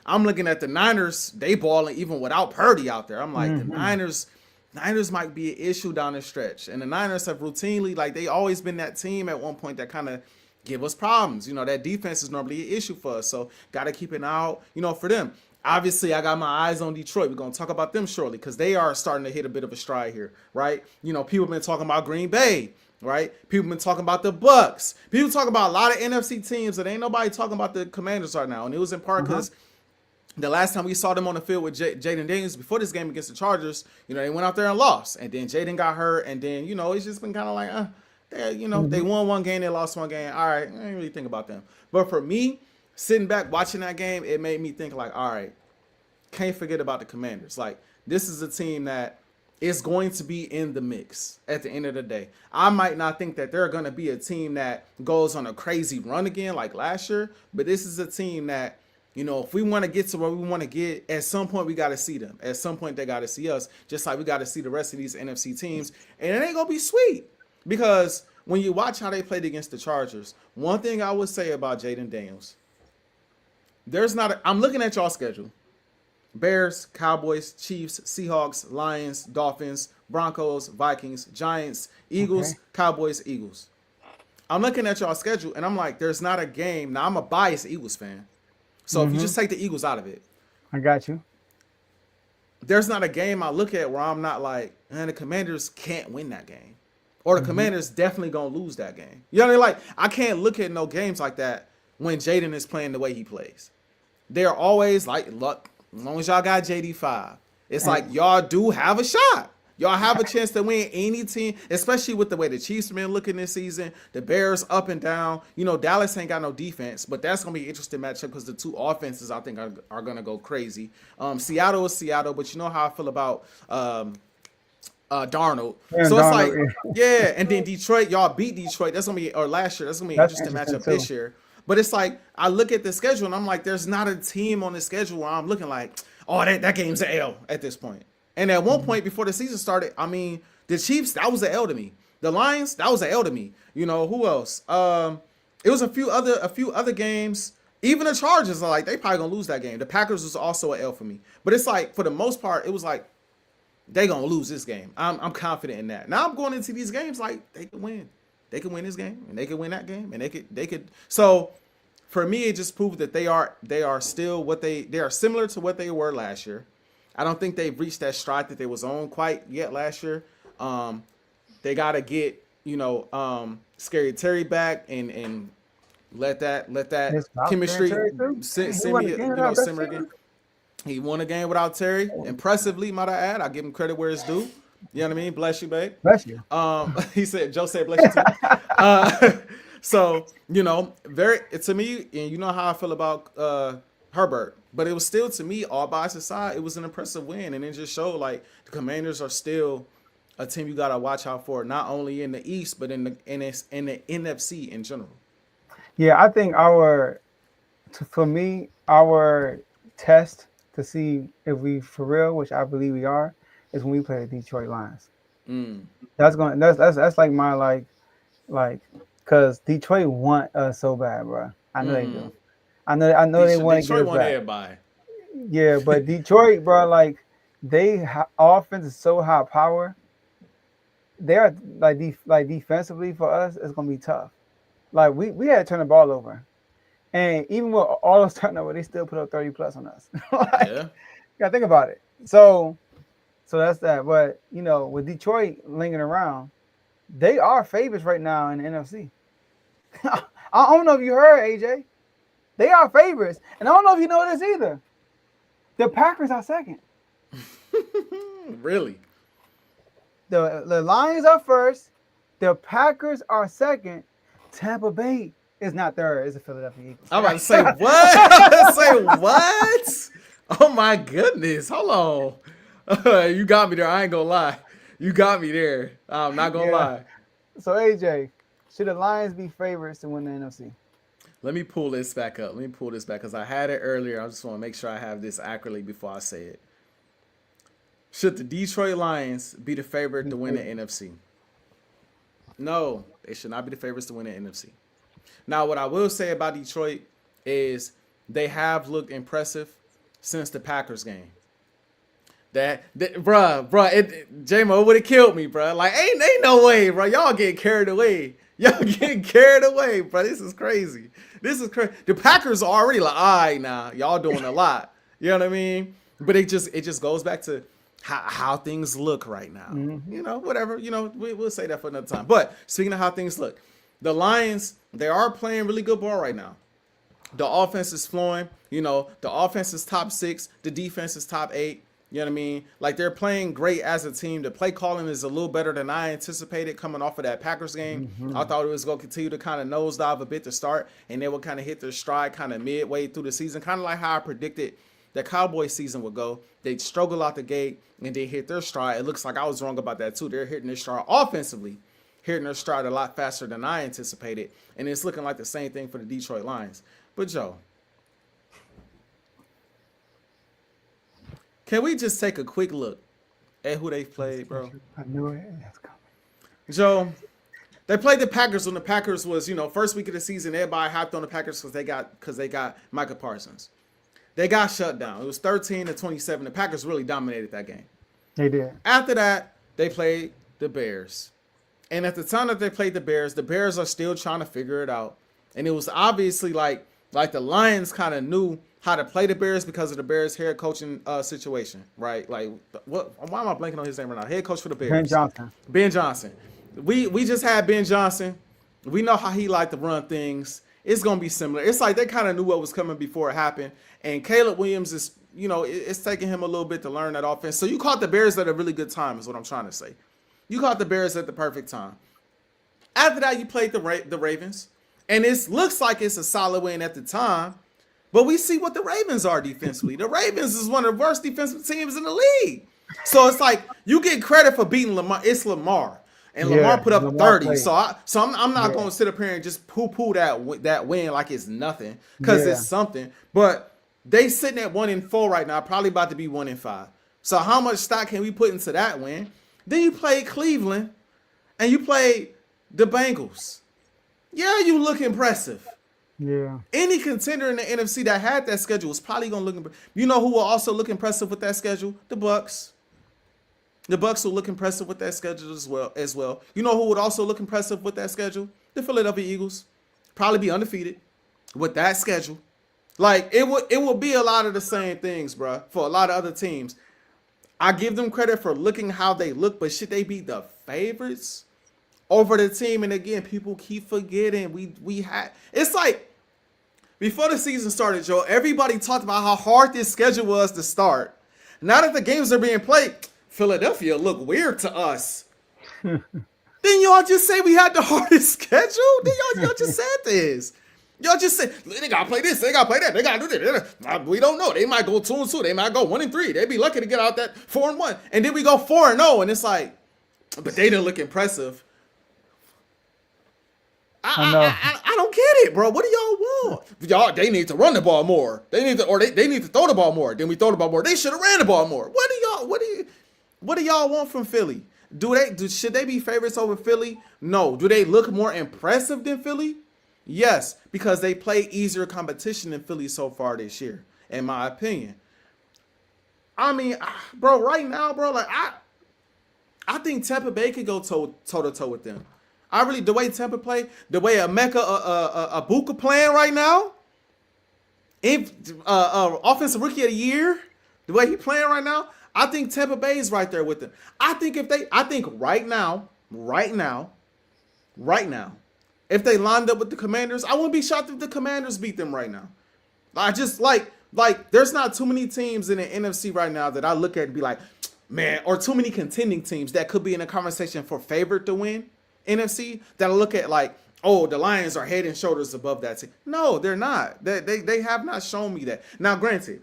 I'm looking at the Niners. They balling even without Purdy out there. I'm like, the Niners might be an issue down the stretch. And the Niners have routinely, like, they always been that team at one point that kind of give us problems. You know, that defense is normally an issue for us. So, got to keep an eye out, for them. Obviously, I got my eyes on Detroit. We're going to talk about them shortly because they are starting to hit a bit of a stride here, right? People have been talking about Green Bay, right? People have been talking about the Bucks. People talk about a lot of NFC teams, and ain't nobody talking about the Commanders right now. And it was in part because the last time we saw them on the field with Jaden Daniels before this game against the Chargers, they went out there and lost. And then Jaden got hurt, and then, it's just been kind of like, they won one game, they lost one game. All right, I didn't really think about them. But for me, sitting back watching that game, it made me think like, all right, can't forget about the Commanders. Like, this is a team that is going to be in the mix at the end of the day. I might not think that they're going to be a team that goes on a crazy run again like last year, but this is a team that, if we want to get to where we want to get, at some point we got to see them. At some point they got to see us, just like we got to see the rest of these NFC teams. And it ain't going to be sweet because when you watch how they played against the Chargers, one thing I would say about Jaden Daniels, I'm looking at y'all schedule. Bears, Cowboys, Chiefs, Seahawks, Lions, Dolphins, Broncos, Vikings, Giants, Eagles, Cowboys, Eagles. I'm looking at y'all schedule, and I'm like, there's not a game. Now, I'm a biased Eagles fan. So if you just take the Eagles out of it. I got you. There's not a game I look at where I'm not like, man, the Commanders can't win that game. Or the Commanders definitely going to lose that game. You know what I mean? Like, I can't look at no games like that when Jaden is playing the way he plays. They're always like, look, as long as y'all got JD5, it's like y'all do have a shot. Y'all have a chance to win any team, especially with the way the Chiefs have been looking this season. The Bears up and down. Dallas ain't got no defense, but that's going to be an interesting matchup because the two offenses, I think, are going to go crazy. Seattle is Seattle, but you know how I feel about Darnold. So it's like, yeah, and then Detroit, y'all beat Detroit. That's going to be, or last year, that's going to be an interesting matchup this year. But it's like, I look at the schedule and I'm like, there's not a team on the schedule where I'm looking like, oh, that game's an L at this point. And at one point before the season started, I mean, the Chiefs, that was an L to me. The Lions, that was an L to me. Who else? It was a few other games. Even the Chargers are like, they probably gonna lose that game. The Packers was also an L for me. But it's like, for the most part, it was like, they gonna lose this game. I'm confident in that. Now I'm going into these games like they could win. They could win this game, and they could win that game, and they could. So, for me, it just proved that they are still they are similar to what they were last year. I don't think they've reached that stride that they was on quite yet last year. They gotta get Scary Terry back and let that chemistry simmer again. He won a game without Terry. Impressively, might I add. I give him credit where it's due. You know what I mean? Bless you, babe. Bless you. He said, Joe said, bless you too. So, very to me, and you know how I feel about Herbert, but it was still, to me, all by his side, it was an impressive win, and it just showed like the Commanders are still a team you gotta watch out for, not only in the East but in the NFC in general. Yeah, I think our test to see if we for real, which I believe we are, is when we play the Detroit Lions. That's like my like because Detroit want us so bad, bro. I know they do. I know they want to get us back. Everybody. Yeah, but Detroit, bro, like offense is so high power. They are like defensively for us, it's gonna be tough. Like we had to turn the ball over, and even with all those turnovers, they still put up 30 plus on us. Like, Yeah, you gotta think about it. So that's that. But with Detroit lingering around, they are favorites right now in the NFC. I don't know if you heard, AJ. They are favorites, and I don't know if you know this either. The Packers are second. really. The Lions are first. The Packers are second. Tampa Bay is not third. It's the Philadelphia Eagles. I'm about to say what? I'm about to say what? Oh my goodness! Hold on. You got me there. I ain't gonna lie. You got me there. I'm not gonna lie. So AJ, should the Lions be favorites to win the NFC? Let me pull this back up. Let me pull this back because I had it earlier. I just want to make sure I have this accurately before I say it. Should the Detroit Lions be the favorite to win the NFC? No, they should not be the favorites to win the NFC. Now, what I will say about Detroit is they have looked impressive since the Packers game. J-Mo would have killed me, bruh. Like, ain't no way, bro. Y'all getting carried away. Y'all getting carried away, bro. This is crazy. This is crazy. The Packers are already like, all right, now y'all doing a lot. You know what I mean? But it just goes back to how things look right now. Whatever. We'll say that for another time. But speaking of how things look, the Lions, they are playing really good ball right now. The offense is flowing. The offense is top 6. The defense is top 8. You know what I mean? Like, they're playing great as a team. The play calling is a little better than I anticipated coming off of that Packers game. I thought it was going to continue to kind of nosedive a bit to start, and they would kind of hit their stride kind of midway through the season, kind of like how I predicted the Cowboys season would go. They'd struggle out the gate, and they hit their stride. It looks like I was wrong about that, too. They're hitting their stride offensively, hitting their stride a lot faster than I anticipated, and it's looking like the same thing for the Detroit Lions. But, Joe, can we just take a quick look at who they played, bro? I knew it. That's coming. Joe, they played the Packers when the Packers was, first week of the season. Everybody hyped on the Packers because they got Micah Parsons. They got shut down. It was 13-27. The Packers really dominated that game. They did. After that, they played the Bears. And at the time that they played the Bears are still trying to figure it out. And it was obviously like the Lions kind of knew how to play the Bears because of the Bears head coaching situation, right? Like, why am I blanking on his name right now? Head coach for the Bears. Ben Johnson. We just had Ben Johnson. We know how he liked to run things. It's going to be similar. It's like they kind of knew what was coming before it happened. And Caleb Williams is, it's taking him a little bit to learn that offense. So you caught the Bears at a really good time is what I'm trying to say. You caught the Bears at the perfect time. After that, you played the Ravens. And it looks like it's a solid win at the time. But we see what the Ravens are defensively. The Ravens is one of the worst defensive teams in the league. So it's like you get credit for beating Lamar. It's Lamar. And Lamar put up 30. Played. So I'm not going to sit up here and just poo-poo that win like it's nothing because it's something. But they sitting at 1-4 right now, probably about to be 1-5. So how much stock can we put into that win? Then you play Cleveland and you play the Bengals. Yeah, you look impressive. Yeah. Any contender in the NFC that had that schedule was probably going to look impressive. You know who will also look impressive with that schedule? The Bucks. The Bucks will look impressive with that schedule as well. You know who would also look impressive with that schedule? The Philadelphia Eagles. Probably be undefeated with that schedule. Like, it would be a lot of the same things, bro, for a lot of other teams. I give them credit for looking how they look, but should they be the favorites over the team? And again, people keep forgetting we had. It's like before the season started, Joe, everybody talked about how hard this schedule was to start. Now that the games are being played, Philadelphia look weird to us. Then y'all just say we had the hardest schedule? Then y'all just said this. Y'all just said they gotta play this, they gotta play that, they gotta do this. We don't know. They might go 2-2, they might go 1-3. They'd be lucky to get out that 4-1. And then we go 4-0, and it's like, but they didn't look impressive. I don't get it, bro. What do y'all want? They need to run the ball more. They need to throw the ball more. Then we throw the ball more. They should have ran the ball more. What do y'all want from Philly? Should they be favorites over Philly? No. Do they look more impressive than Philly? Yes, because they play easier competition than Philly so far this year, in my opinion. I mean, bro, right now, bro, like I think Tampa Bay could go toe to toe with them. The way Tampa play, the way Abuka playing right now, offensive rookie of the year, the way he playing right now, I think Tampa Bay is right there with them. I think right now, if they lined up with the Commanders, I wouldn't be shocked if the Commanders beat them right now. I just like there's not too many teams in the NFC right now that I look at and be like, man, or too many contending teams that could be in a conversation for favorite to win NFC that I look at like, oh, the Lions are head and shoulders above that team. No, they're not. They have not shown me that. Now, granted,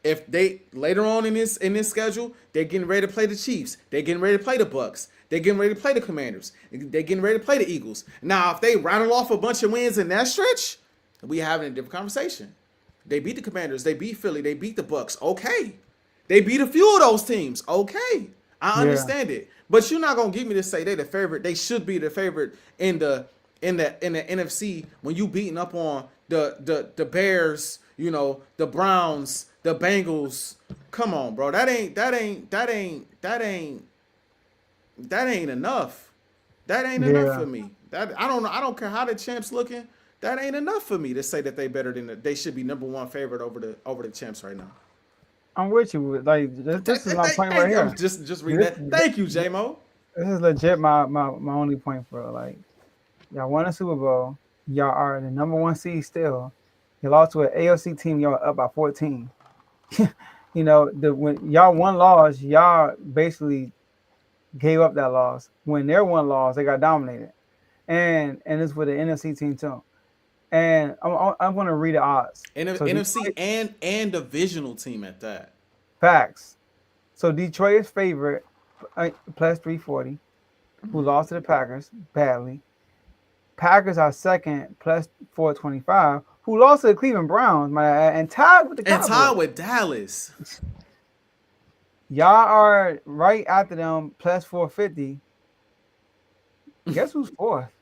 if they later on in this schedule, they're getting ready to play the Chiefs, they're getting ready to play the Bucks, they're getting ready to play the Commanders, they're getting ready to play the Eagles. Now, if they rattle off a bunch of wins in that stretch, we having a different conversation. They beat the Commanders, they beat Philly, they beat the Bucks. Okay, they beat a few of those teams. Okay, I understand it, but you're not gonna get me to say they the favorite. They should be the favorite in the NFC when you beating up on the Bears, you know, the Browns, the Bengals. Come on, bro. That ain't enough. That ain't enough for me. I don't care how the champs looking. That ain't enough for me to say that they better than they should be number one favorite over the champs right now. I'm with you. Like this is my point right here. Just read that. Thank you, J-Mo. This is legit my only point, bro. Like, y'all won a Super Bowl. Y'all are the number one seed still. You lost to an AFC team. Y'all up by 14. You know, when y'all won loss, y'all basically gave up that loss. When their one loss, they got dominated, and it's with the NFC team too. And I'm going to read the odds. NFC and divisional team at that. Facts. So Detroit is favorite plus 340, who lost to the Packers badly. Packers are second plus 425, who lost to the Cleveland Browns, and tied with the Cowboys. And tied with Dallas. Y'all are right after them plus 450. Guess who's fourth?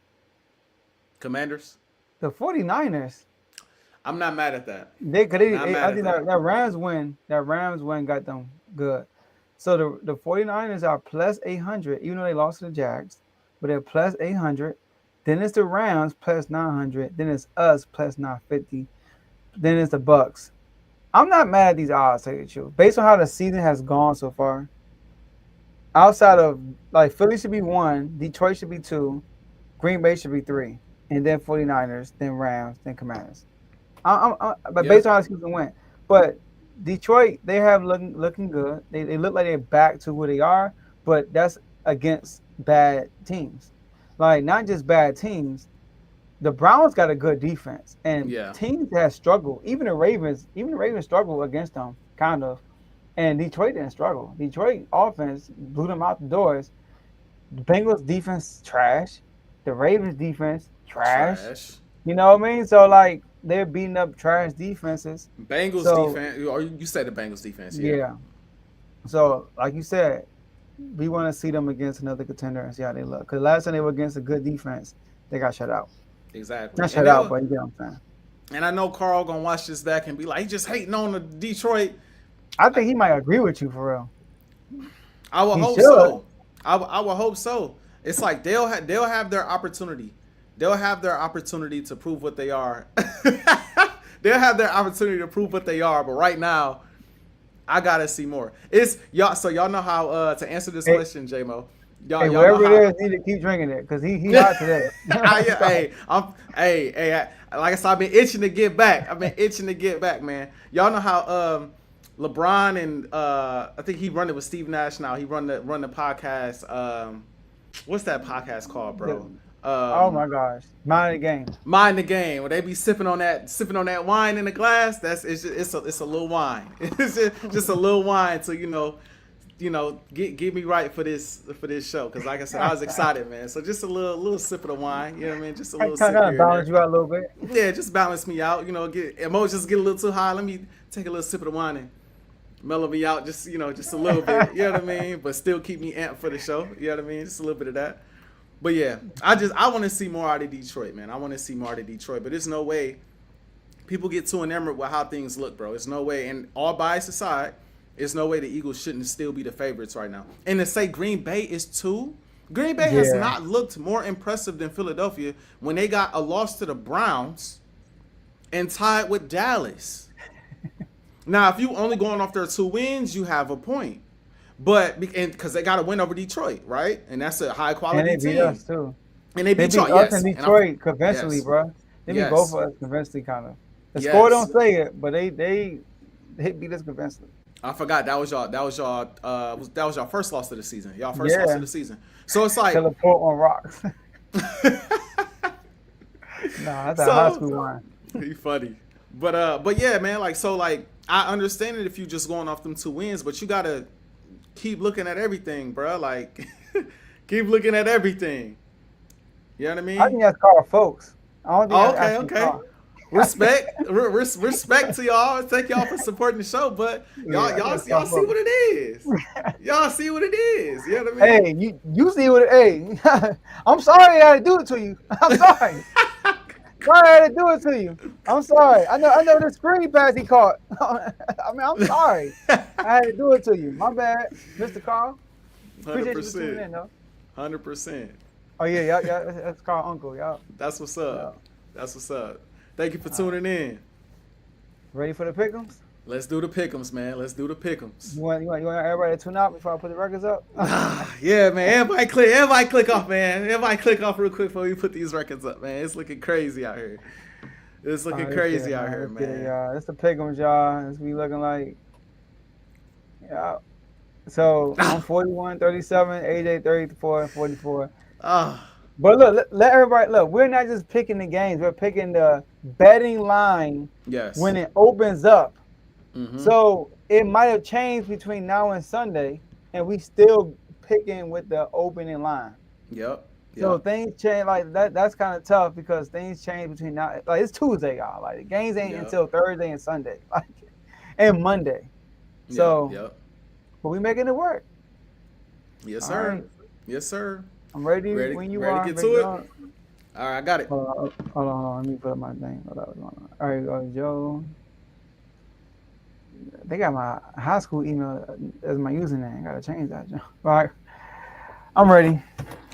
Commanders. The 49ers. I'm not mad at that. I think that Rams win got them good. So the 49ers are plus 800, even though they lost to the Jags, but they're plus 800. Then it's the Rams plus 900. Then it's us plus 950. Then it's the Bucks. I'm not mad at these odds, to tell you the truth. Based on how the season has gone so far, outside of like Philly should be 1, Detroit should be 2, Green Bay should be 3, and then 49ers, then Rams, then Commanders. But based on how the season went, but Detroit, they have looking good. They look like they're back to who they are, but that's against bad teams. Like, not just bad teams. The Browns got a good defense, and teams that struggled. Even the Ravens struggled against them, kind of. And Detroit didn't struggle. Detroit offense blew them out the doors. The Bengals defense trash. The Ravens defense trash. You know what I mean? So like they're beating up trash defenses. Bengals defense, or you said the Bengals defense, yeah. So like you said, we want to see them against another contender and see how they look. Because last time they were against a good defense, they got shut out. Exactly. Not shut out, but you get what I'm saying. And I know Carl gonna watch this back and be like, he just hating on the Detroit. I think he might agree with you for real. I would hope so. I would hope so. It's like they'll have their opportunity. They'll have their opportunity to prove what they are. They'll have their opportunity to prove what they are. But right now, I gotta see more. It's y'all. So y'all know how to answer this question, J-Mo. Hey, y'all know whatever how. it is, need to keep drinking it because he hot today. Like I said, I've been itching to get back. Man. Y'all know how LeBron and I think he run it with Steve Nash now. He run the podcast. What's that podcast called, bro? Oh my gosh, Mind the Game. Mind the Game. Where they be sipping on that wine in the glass. It's a little wine. It's just a little wine to get me right for this show. Because like I said, I was excited, man. So just a little sip of the wine. You know what I mean? Just a little sip Kind here of balance you out a little bit. Yeah, just balance me out. Get emotions get a little too high. Let me take a little sip of the wine and mellow me out. Just a little bit. You know what I mean? But still keep me amped for the show. You know what I mean? Just a little bit of that. But yeah, I want to see more out of Detroit, man. I want to see more out of Detroit. But there's no way people get too enamored with how things look, bro. There's no way. And all bias aside, there's no way the Eagles shouldn't still be the favorites right now. And to say Green Bay is 2, Green Bay has not looked more impressive than Philadelphia when they got a loss to the Browns and tied with Dallas. Now, if you only going off their 2 wins, you have a point. But because they got to win over Detroit, right? And that's a high quality team. And they beat us too. And they beat us yes. in Detroit convincingly, bro. They beat both of us convincingly, kind of. The score don't say it, but they beat us convincingly. I forgot that was y'all first loss of the season. Y'all first loss of the season. So it's like teleport on rocks. That's a high school line. You funny, but yeah, man. I understand it if you just going off them 2 wins, but you gotta keep looking at everything, bro. Like, keep looking at everything. You know what I mean? I think that's called folks. I don't think okay. Respect to y'all. Thank y'all for supporting the show, but y'all see what it is. Y'all see what it is. You know what I mean? Hey, you see what it is. Hey, I'm sorry I had to do it to you. I'm sorry. Sorry I had to do it to you. I'm sorry. I know the screen pass he caught. I'm sorry. I had to do it to you. My bad, Mr. Carl. Appreciate you for tuning in, though. 100%. Oh yeah. That's Carl Uncle, y'all. That's what's up. Thank you for tuning in. Ready for the pick'ems? Let's do the pick'ems, man. Let's do the pick'ems. You want everybody to tune out before I put the records up? Yeah, man. Everybody click off, man. Everybody click off real quick before we put these records up, man. It's looking crazy out here. It's looking crazy out here, man. It's the pick'ems, y'all. It's be looking like, yeah. So I'm 41, 37, AJ 34, and 44. But look, let everybody look. We're not just picking the games. We're picking the betting line when it opens up. Mm-hmm. So it might have changed between now and Sunday, and we still picking with the opening line. Yep. So things change like that. That's kind of tough because things change between now. Like it's Tuesday, y'all. Like the games ain't until Thursday and Sunday, and Monday. So, but we making it work. Yes, sir. Right. Yes, sir. I'm ready when you are. Ready to get to it? All right, I got it. Hold on. Let me put up my thing. All right, Joe. They got my high school email as my username. Gotta change that, Joe. All right. I'm ready.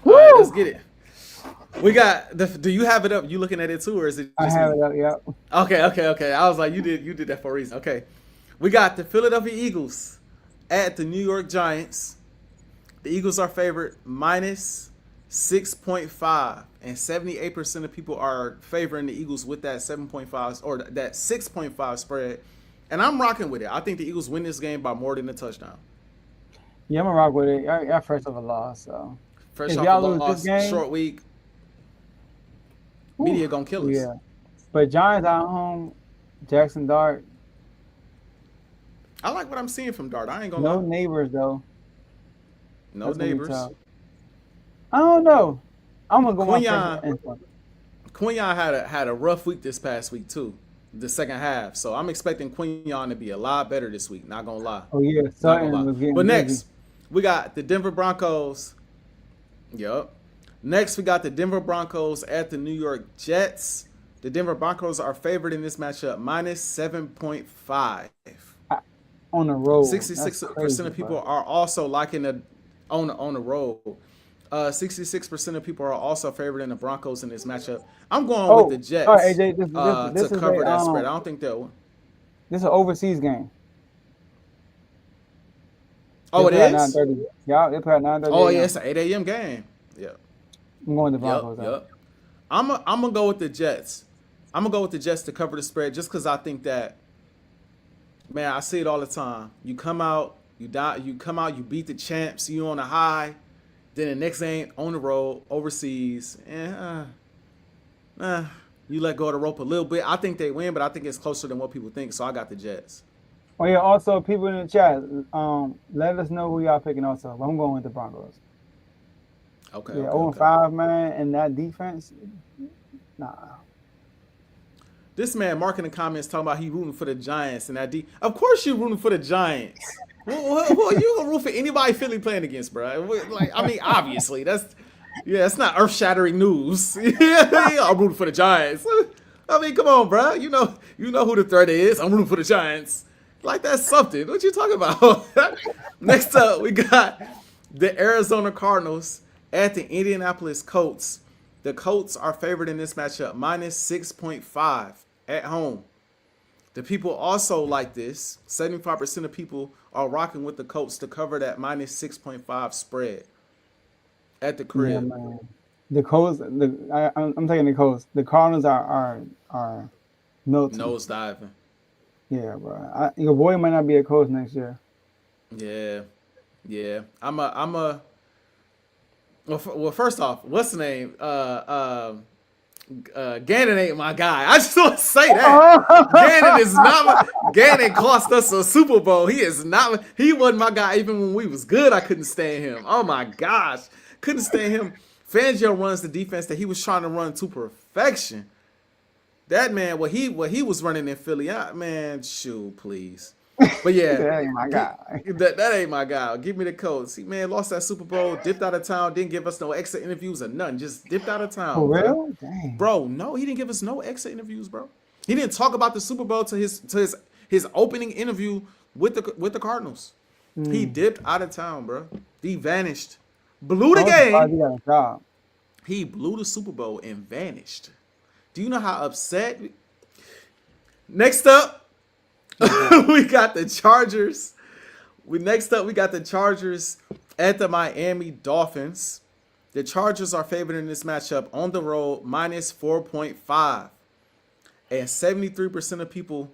All right, let's get it. We got do you have it up? You looking at it too, or is it just I have it up, yeah. Okay. I was like, you did that for a reason. Okay. We got the Philadelphia Eagles at the New York Giants. The Eagles are favored minus 6.5, and 78% of people are favoring the Eagles with that 7.5 or that 6.5 spread. And I'm rocking with it. I think the Eagles win this game by more than a touchdown. Yeah, I'm gonna rock with it. Y'all fresh off a loss, so fresh off a loss, short week. Media gonna kill us. Yeah, but Giants at home, Jackson Dart. I like what I'm seeing from Dart. I ain't gonna lie. No neighbors though. No neighbors. I don't know. I'm gonna go Quinyon had a rough week this past week too, the second half. So I'm expecting Quinyon to be a lot better this week. Not gonna lie. Oh yeah, but next we got the Denver Broncos. Yep. Next we got the Denver Broncos at the New York Jets. The Denver Broncos are favored in this matchup minus 7.5. On the road. 66% of people are also liking the on the road. 66% of people are also favored in the Broncos in this matchup. I'm going with the Jets AJ, this to cover that spread. I don't think that one. This is an overseas game. Oh, it play at is. 9:30. Yeah, they play at 9:30 Oh yeah, a.m. it's an 8 a.m. game. Yeah. I'm going with the Yep. Broncos. Though. Yep. I'm gonna go with the Jets. I'm gonna go with the Jets to cover the spread, just because I think that, man, I see it all the time. You come out, you die, you come out, you beat the champs, you on a high. Then the next game on the road, overseas, you let go of the rope a little bit. I think they win, but I think it's closer than what people think. So I got the Jets. Oh yeah. Also, people in the chat, let us know who y'all picking. Also, I'm going with the Broncos. Okay. Yeah, Okay. 0-5, man, and that defense. Nah. This man marking the comments talking about he rooting for the Giants and that Of course you rooting for the Giants. Well, you gonna root for anybody Philly playing against, bro? Like, I mean, obviously it's not earth shattering news. Yeah, I'm rooting for the Giants. I mean, come on, bro. You know who the threat is. I'm rooting for the Giants. Like, that's something. What you talking about? Next up, we got the Arizona Cardinals at the Indianapolis Colts. The Colts are favored in this matchup, minus 6.5 at home. The people also like this. 75% of people are rocking with the Colts to cover that minus 6.5 spread at the crib. Yeah, man. The Colts. I'm taking the Colts. The Cardinals are melting. Nose diving. Yeah, bro. Your boy might not be a coach next year. Yeah. Well, first off, what's the name? Gannon ain't my guy. I just want to say that. Gannon is not Gannon cost us a Super Bowl. He is not. He wasn't my guy even when we was good. I couldn't stand him. Oh my gosh, couldn't stand him. Fangio runs the defense that he was trying to run to perfection. That man, what he was running in Philly, man, shoot, please. But yeah, That ain't my guy. That ain't my guy. Give me the Colts. See, man, lost that Super Bowl, dipped out of town, didn't give us no extra interviews or nothing. Just dipped out of town. For bro. real? Dang. Bro, no, he didn't give us no extra interviews, bro. He didn't talk about the Super Bowl to his opening interview with the Cardinals. He dipped out of town, bro. He vanished. Blew the game. He got a job. He blew the Super Bowl and vanished. Do you know how upset? Next up, we got the Chargers. Next up, we got the Chargers at the Miami Dolphins. The Chargers are favored in this matchup on the road, minus 4.5. And 73% of people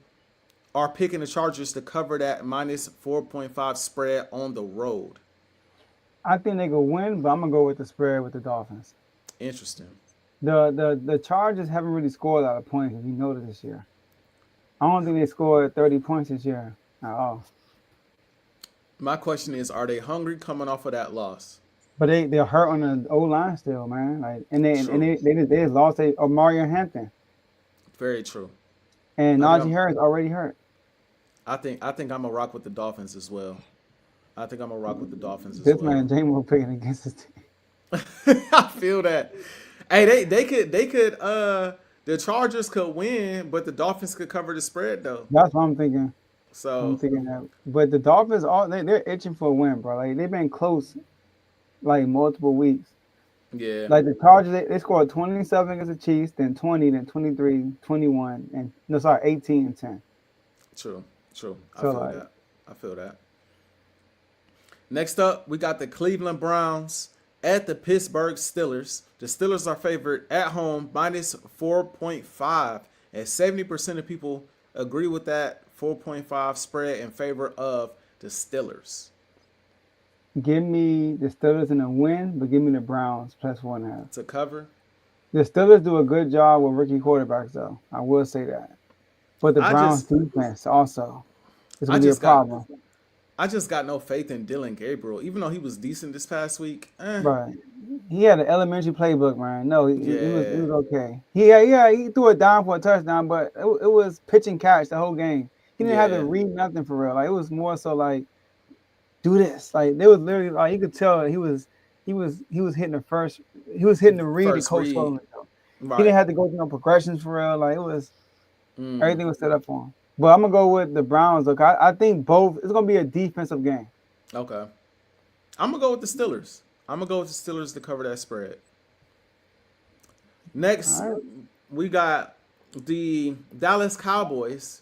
are picking the Chargers to cover that minus 4.5 spread on the road. I think they could win, but I'm gonna go with the spread with the Dolphins. Interesting. The Chargers haven't really scored a lot of points, if you noticed this year. I don't think they scored 30 points this year at all. My question is, are they hungry coming off of that loss? But they're hurt on the O line still, man. Like they just lost Mario Hampton. Very true. And Najee Harris already hurt. I think I'm gonna rock with the Dolphins as well. This man James will picking against his team. I feel that. Hey, they could the Chargers could win, but the Dolphins could cover the spread though. That's what I'm thinking. So I'm thinking that. But the Dolphins they're itching for a win, bro. Like they've been close like multiple weeks. yeah. Like the Chargers, they scored 27 against the Chiefs, then 20, then 23, 21, and 18 and 10. True. So, I feel that. Next up, we got the Cleveland Browns at the Pittsburgh Steelers. The Steelers are favored at home, minus 4.5. And 70% of people agree with that 4.5 spread in favor of the Steelers. Give me the Steelers in a win, but give me the Browns plus 1.5. To cover? The Steelers do a good job with rookie quarterbacks, though. I will say that. But the Browns defense also is going to be a problem. I just got no faith in Dylan Gabriel, even though he was decent this past week. Right. He had an elementary playbook, man. No, he was okay. He threw it down for a touchdown, but it was pitch and catch the whole game. He didn't have to read nothing for real. Like it was more so like, do this. Like they was literally like you could tell he was hitting the first. He was hitting the read the coach told him. Right. He didn't have to go through no progressions for real. Like it was everything was set up for him. But I'm gonna go with the Browns. Look, I think both. It's gonna be a defensive game. Okay. I'm gonna go with the Steelers. To cover that spread. Next, we got the Dallas Cowboys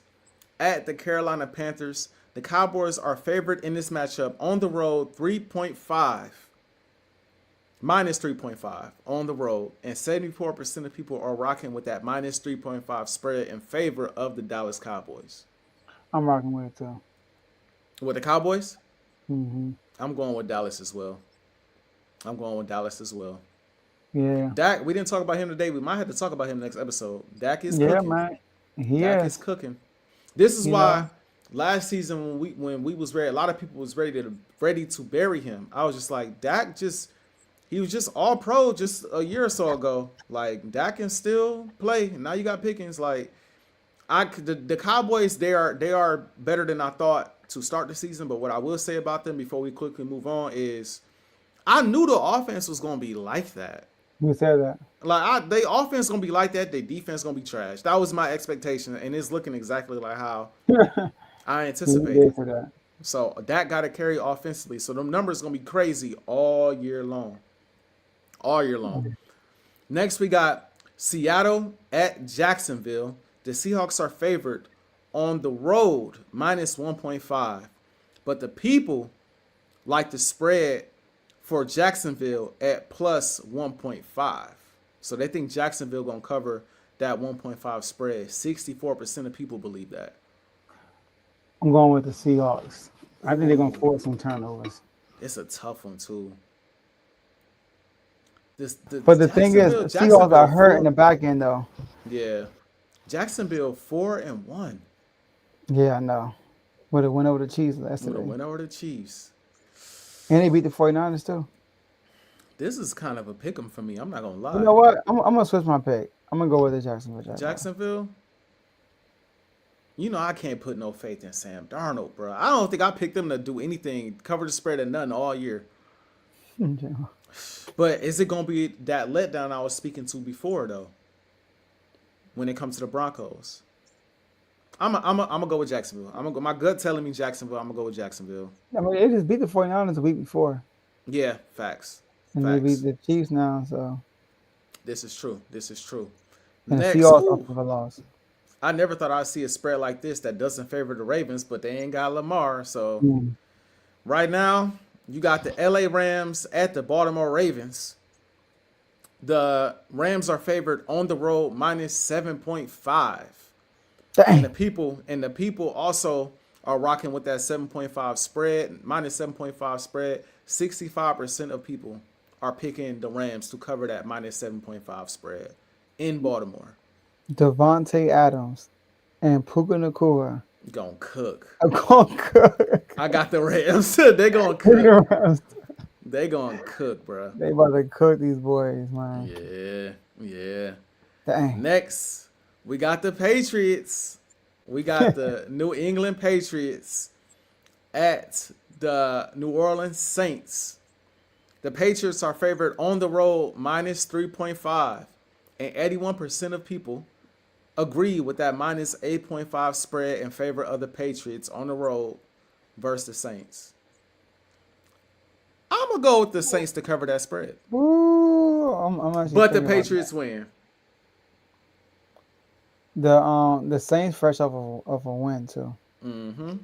at the Carolina Panthers. The Cowboys are favored in this matchup on the road 3.5. Minus 3.5 on the road. And 74% of people are rocking with that minus 3.5 spread in favor of the Dallas Cowboys. I'm rocking with it too. With the Cowboys? Mm-hmm. I'm going with Dallas as well. Yeah. Dak, we didn't talk about him today. We might have to talk about him next episode. Dak is Yeah, cooking. man. Dak is cooking. This is You why last season when we was ready, a lot of people was ready to bury him. I was just like, Dak he was just all pro just a year or so ago. Like Dak can still play. And now you got Pickens. Like the Cowboys, they are better than I thought to start the season. But what I will say about them before we quickly move on is I knew the offense was gonna be like that. You said that. Like they offense gonna be like that. Their defense gonna be trash. That was my expectation, and it's looking exactly like how I anticipated. For that. So that got to carry offensively. So them numbers gonna be crazy all year long. Next we got Seattle at Jacksonville. The Seahawks are favored on the road minus 1.5, but the people like the spread for Jacksonville at plus 1.5. So they think Jacksonville gonna cover that 1.5 spread. 64% of people believe that. I'm going with the Seahawks. I think they're gonna force some turnovers. It's a tough one too. But the thing is, the Seahawks are hurt in the back end though. Yeah. Jacksonville 4-1. Yeah, I know. With a win over the Chiefs yesterday. With a win over the Chiefs. And they beat the 49ers too. This is kind of a pick 'em for me. I'm not gonna lie. You know what? I'm gonna switch my pick. I'm gonna go with the Jacksonville. Jacksonville? You know I can't put no faith in Sam Darnold, bro. I don't think I picked them to do anything, cover the spread or nothing all year. But is it gonna be that letdown I was speaking to before though? When it comes to the Broncos, I'm gonna go with Jacksonville. My gut telling me Jacksonville. I'm gonna go with Jacksonville. I mean, they just beat the 49ers the week before. Yeah, facts. And they beat the Chiefs now, so. This is true. And Next, the Seahawks off of a loss. I never thought I'd see a spread like this that doesn't favor the Ravens, but they ain't got Lamar. So right now, you got the LA Rams at the Baltimore Ravens. The Rams are favored on the road minus 7.5. Dang. And the people also are rocking with that 7.5 spread, minus 7.5 spread. 65% of people are picking the Rams to cover that minus 7.5 spread in Baltimore. Devontae Adams and Puka Nacua. Gonna cook. I'm gonna cook. I got the Rams. They gonna cook. They gonna cook, bro. They about to cook these boys, man. Yeah. Dang. Next, we got the Patriots. We got the New England Patriots at the New Orleans Saints. The Patriots are favored on the road minus 3.5. And 81% of people agree with that minus 8.5 spread in favor of the Patriots on the road versus the Saints. I'm going to go with the Saints to cover that spread. Ooh, I'm but the Patriots win. The Saints fresh off of a win too. Mm-hmm.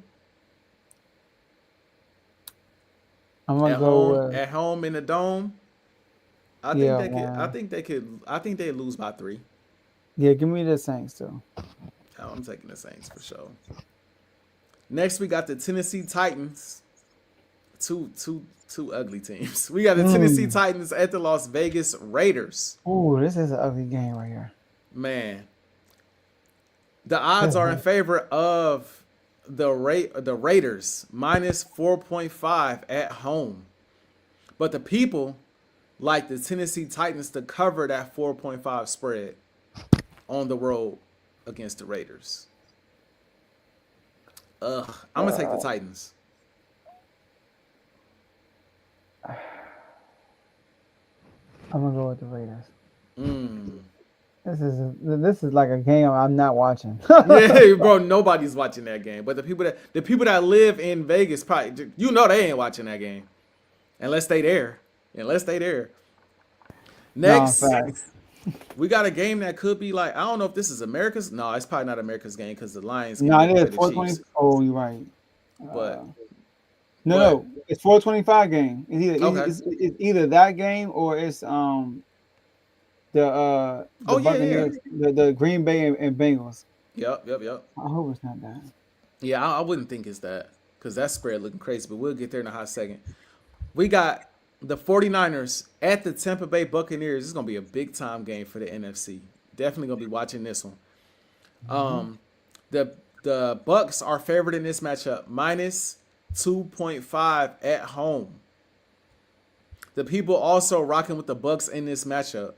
I'm gonna go at home in the dome. I think they lose by 3. Yeah, give me the Saints too. Oh, I'm taking the Saints for sure. Next, we got the Tennessee Titans. Two ugly teams. We got the Tennessee Titans at the Las Vegas Raiders. Ooh, this is an ugly game right here. Man, the odds are in favor of the Raiders minus 4.5 at home, but the people like the Tennessee Titans to cover that 4.5 spread on the road against the Raiders. I'm gonna take the Titans. I'm gonna go with the Raiders. This is like a game I'm not watching. Yeah, bro, nobody's watching that game. But the people that live in Vegas probably, they ain't watching that game unless they there. Next, we got a game that could be like, I don't know if this is America's. No, it's probably not America's game because the Lions. No, it is 420. Oh, you're right. but No, it's 425 game. Okay. It's either that game or it's the Oh yeah, yeah. Buccaneers, the Green Bay and Bengals. Yep. I hope it's not that. Yeah, I wouldn't think it's that because that spread looking crazy, but we'll get there in a hot second. We got the 49ers at the Tampa Bay Buccaneers. This is going to be a big time game for the NFC. Definitely going to be watching this one. The Bucks are favored in this matchup, minus 2.5 at home. The people also rocking with the Bucks in this matchup.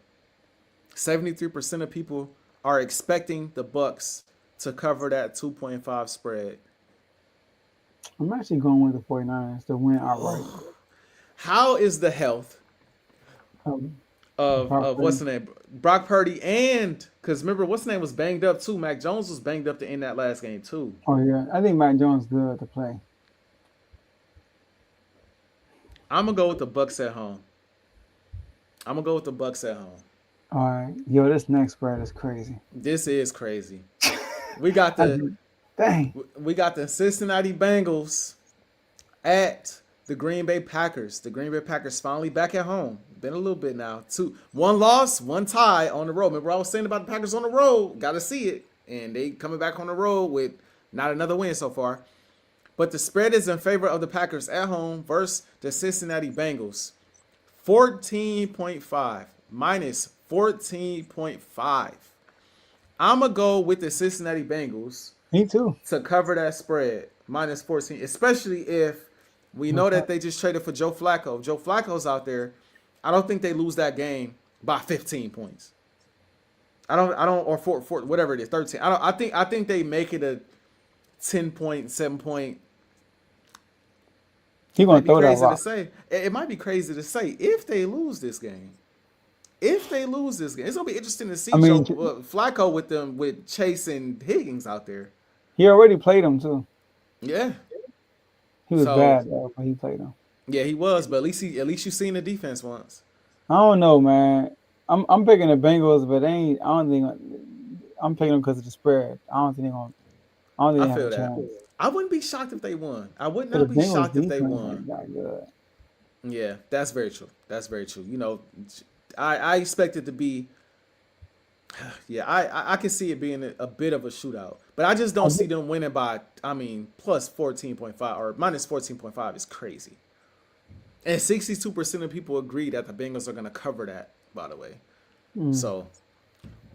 73% of people are expecting the Bucks to cover that 2.5 spread. I'm actually going with the 49ers to win outright. How is the health of what's the name? Brock Purdy, and because remember what's the name was banged up too. Mac Jones was banged up to end that last game too. Oh yeah, I think Mac Jones good to play. I'm gonna go with the Bucks at home. All right, yo, this next spread is crazy. This is crazy. We got the dang. We got the Cincinnati Bengals at the Green Bay Packers. The Green Bay Packers finally back at home. Been a little bit now. One loss, one tie on the road. Remember I was saying about the Packers on the road. Got to see it. And they coming back on the road with not another win so far. But the spread is in favor of the Packers at home versus the Cincinnati Bengals. 14.5 minus 14.5. I'm going to go with the Cincinnati Bengals. Me too. To cover that spread, minus 14, especially if we know that they just traded for Joe Flacco. Joe Flacco's out there. I don't think they lose that game by 15 points. I don't, or four, whatever it is, 13. I think they make it a 10-point, 7-point. He gonna throw that rock. To say. It might be crazy to say if they lose this game. It's gonna be interesting to see Flacco with them with Chase and Higgins out there. He already played him too. Yeah, he was bad though, but he played him. Yeah, he was, but at least you seen the defense once. I don't know, man. I'm picking the Bengals, but I don't think I'm picking them because of the spread. I don't think they're gonna. I don't think they have a chance. I wouldn't be shocked if they won. I would not be shocked if they won. Good. Yeah, that's very true. You know, I expect it to be. Yeah, I can see it being a bit of a shootout, but I just don't see them winning by. I mean, plus 14.5 or minus 14.5 is crazy. And 62% of people agree that the Bengals are going to cover that, by the way. So,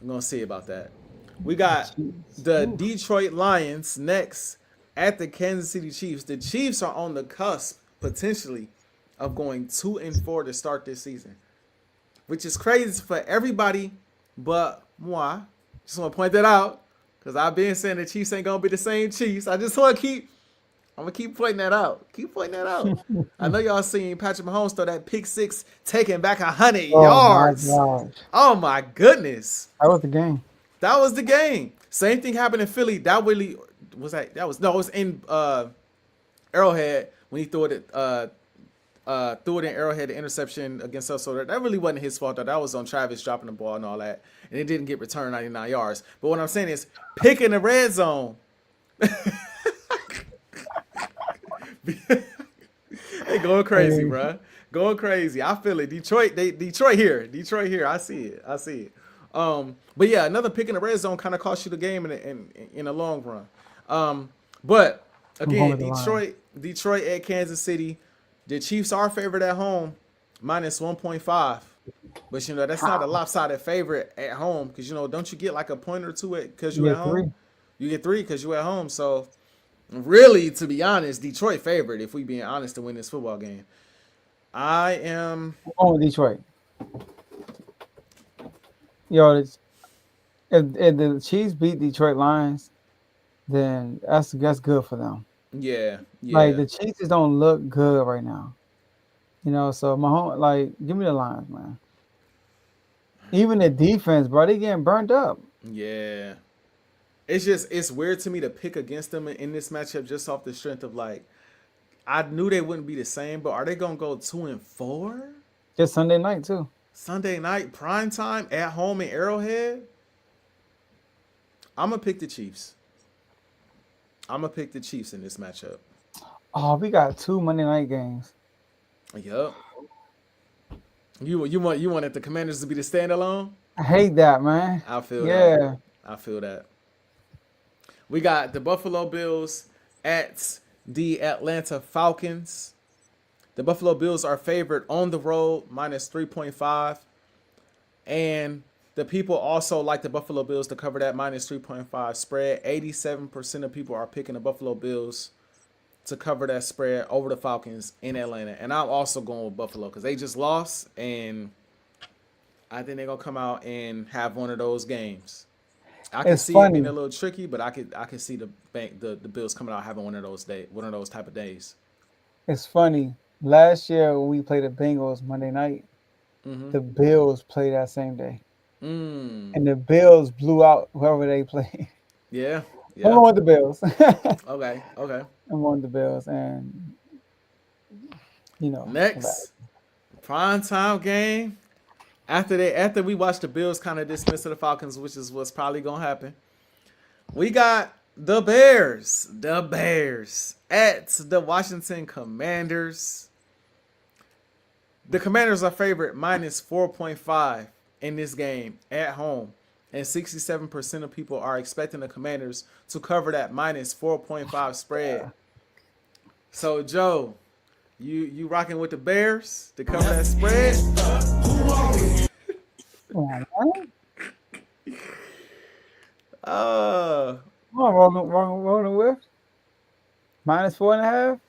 I'm going to see about that. We got the Detroit Lions next at the Kansas City Chiefs. The Chiefs are on the cusp, potentially, of going 2-4 to start this season, which is crazy for everybody but moi. Just want to point that out because I've been saying the Chiefs ain't going to be the same Chiefs. I just want to I'm going to keep pointing that out. I know y'all seen Patrick Mahomes throw that pick six, taking back 100 yards. Oh, my goodness. That was the game. Same thing happened in Philly. It was in Arrowhead when he threw it in Arrowhead, the interception against us. So that really wasn't his fault. That was on Travis dropping the ball and all that. And it didn't get returned 99 yards. But what I'm saying is picking the red zone. They going crazy, bro. Going crazy. I feel it. Detroit here. I see it. But yeah, another pick in the red zone kind of cost you the game in the long run. But again, Detroit at Kansas City. The Chiefs are favored at home, minus 1.5. But, you know, that's not a lopsided favorite at home because, you know, don't you get like a point or two because you're at home? 3. You get 3 because you're at home. So, really, to be honest, Detroit favored, if we being honest, to win this football game. I am going with Detroit. Yo, if the Chiefs beat Detroit Lions, then that's good for them. Yeah. Like the Chiefs just don't look good right now. You know, so Mahomes, like, give me the Lions, man. Even the defense, bro, they getting burnt up. Yeah. It's weird to me to pick against them in this matchup just off the strength of like, I knew they wouldn't be the same, but are they gonna go 2-4? Just Sunday night too. Sunday night, prime time at home in Arrowhead. I'm gonna pick the Chiefs. In this matchup. Oh, we got 2 Monday night games. Yup. You wanted the Commanders to be the standalone? I hate that, man. I feel that. Yeah. I feel that. We got the Buffalo Bills at the Atlanta Falcons. The Buffalo Bills are favored on the road, minus 3.5. And the people also like the Buffalo Bills to cover that minus 3.5 spread. 87% of people are picking the Buffalo Bills to cover that spread over the Falcons in Atlanta. And I'm also going with Buffalo because they just lost. And I think they're going to come out and have one of those games. I can It's see it being funny. a little tricky, but I could see the Bills coming out having one of those type of days. It's funny. Last year when we played the Bengals Monday night, the Bills played that same day. Mm. And the Bills blew out whoever they played. Yeah. I'm Yeah. going with the Bills. Okay. Okay. I'm going with the Bills. And, Next primetime game. After we watch the Bills kind of dismiss the Falcons, which is what's probably gonna happen, we got the Bears. The Bears at the Washington Commanders. The Commanders are favorite minus 4.5 in this game at home. And 67% of people are expecting the Commanders to cover that minus 4.5 spread. So, Joe, you rocking with the Bears to cover that spread? Come on, man. Come on, rolling with. Minus 4.5.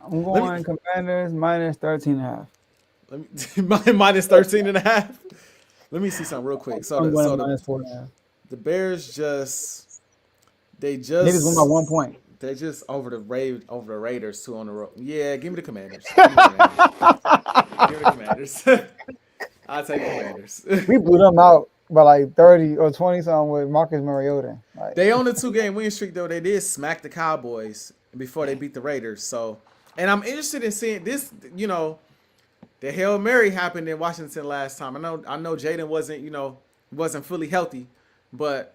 I'm going Commanders minus 13.5. Let me minus 13.5. Let me see something real quick. I'm going minus 4.5. The Bears They just won by 1 point. They just over the Raiders 2 on the road. Yeah, give me the Commanders. Give me the Commanders. I'll take the Commanders. We blew them out by like 30 or 20 something with Marcus Mariota. Like, They on a 2-game win streak though. They did smack the Cowboys before they beat the Raiders. So, and I'm interested in seeing this. The Hail Mary happened in Washington last time. I know Jaden wasn't fully healthy, but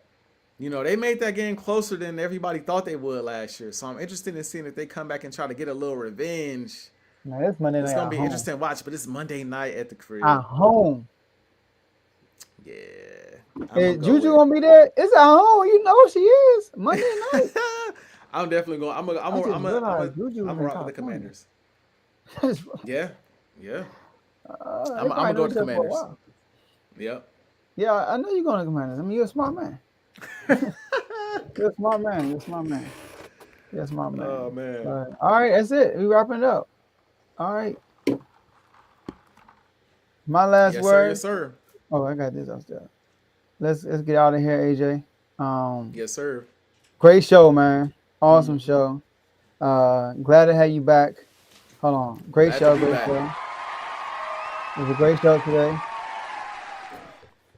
they made that game closer than everybody thought they would last year. So I'm interested in seeing if they come back and try to get a little revenge. man, it's Monday night. It's gonna be home. interesting to watch, but it's Monday night at the crib. At home. Yeah. Is Juju gonna be there? It's at home. You know she is. Monday night. I'm definitely going. I'm gonna rock with the Commanders. Yeah. I'm gonna go with the Commanders. Yep. Yeah, I know you're going to Commanders. I mean, you're a smart man. You're a smart man. You're a smart man. Oh man. All right, that's it. We wrapping it up. All right. My last word. Yes, sir. Oh, I got this upstairs. Let's get out of here, AJ. Yes, sir. Great show, man. Awesome show. Glad to have you back. Hold on. Great show. It was a great show today.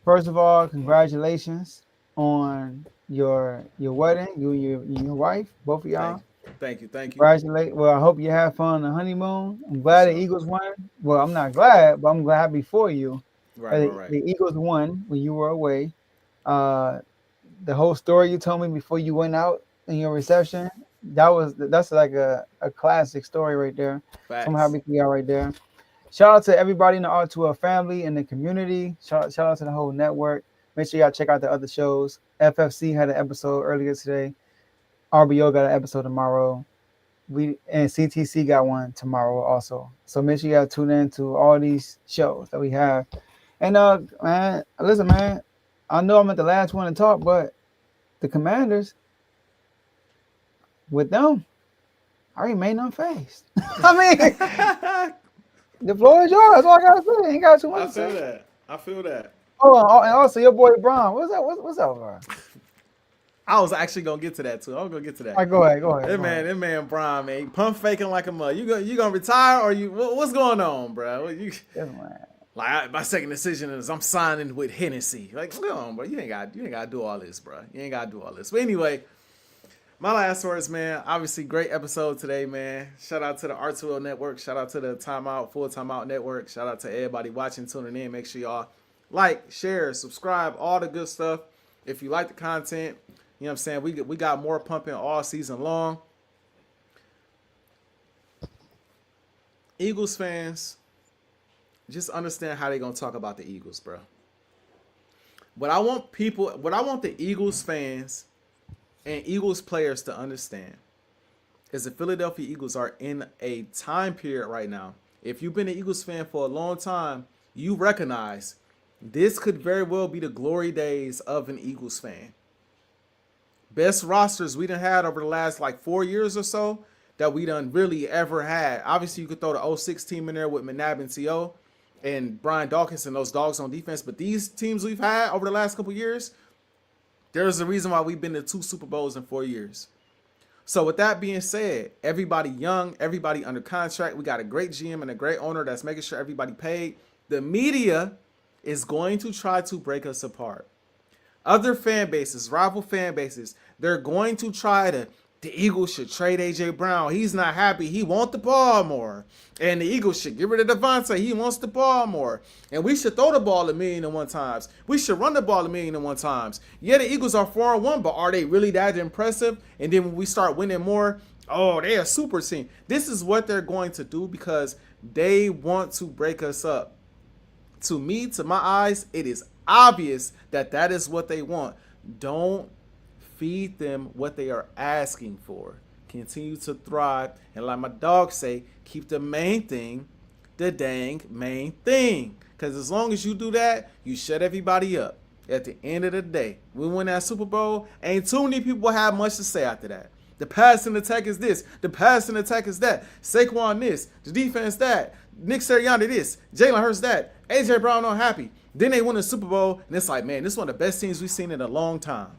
First of all, congratulations on your wedding. You and your wife, both of y'all. Thank you. Congratulations. Well, I hope you have fun on the honeymoon. I'm glad the Eagles won. Well, I'm not glad, but I'm glad for you. Right. The Eagles won when you were away. The whole story you told me before you went out in your reception, that's like a classic story right there. Facts. So I'm happy for y'all right there. Shout out to everybody in the R2L family and the community. Shout out to the whole network. Make sure y'all check out the other shows. FFC had an episode earlier today. RBO got an episode tomorrow. And CTC got one tomorrow also. So make sure y'all tune in to all these shows that we have. And man, listen, man. I know I'm at the last one to talk, but the Commanders, with them, I remain unfazed. I mean, the floor is yours. That's all I gotta say. Ain't got too much to say. I feel that. Oh, and also your boy Brian. What's up, bro? I was actually gonna get to that too. I'm gonna get to that. All right, go ahead. That man, Brian, man, he pump faking like a mother. You gonna retire or what's going on, bro? Like my second decision is I'm signing with Hennessy. Like, come on, bro. You ain't gotta do all this, bro. You ain't gotta do all this. But anyway, my last words, man. Obviously, great episode today, man. Shout out to the R2L Network. Shout out to the Full Timeout Network. Shout out to everybody watching, tuning in. Make sure y'all like, share, subscribe, all the good stuff. If you like the content, you know what I'm saying? We got more pumping all season long. Eagles fans, just understand how they're going to talk about the Eagles, bro. What I want the Eagles fans and Eagles players to understand is the Philadelphia Eagles are in a time period right now. If you've been an Eagles fan for a long time, you recognize this could very well be the glory days of an Eagles fan. Best rosters we done had over the last like 4 years or so that we done really ever had. Obviously, you could throw the 06 team in there with McNabb and T.O. and Brian Dawkins and those dogs on defense. But these teams we've had over the last couple years, there's a reason why we've been to 2 Super Bowls in 4 years. So with that being said, everybody young, everybody under contract. We got a great GM and a great owner that's making sure everybody paid. The media is going to try to break us apart. Other fan bases, rival fan bases, they're going to try to, the Eagles should trade A.J. Brown. He's not happy. He wants the ball more. And the Eagles should get rid of Devontae. He wants the ball more. And we should throw the ball 1,000,001 times. We should run the ball 1,000,001 times. Yeah, the Eagles are 4-1, but are they really that impressive? And then when we start winning more, oh, they're a super team. This is what they're going to do because they want to break us up. To me, to my eyes, it is obvious that that is what they want. Don't feed them what they are asking for. Continue to thrive. And like my dog say, keep the main thing the dang main thing. Because as long as you do that, you shut everybody up. At the end of the day, we win that Super Bowl. Ain't too many people have much to say after that. The passing attack is this. The passing attack is that. Saquon this. The defense that. Nick Sirianni this. Jalen Hurts that. A.J. Brown unhappy. Then they win the Super Bowl, and it's like, man, this is one of the best teams we've seen in a long time.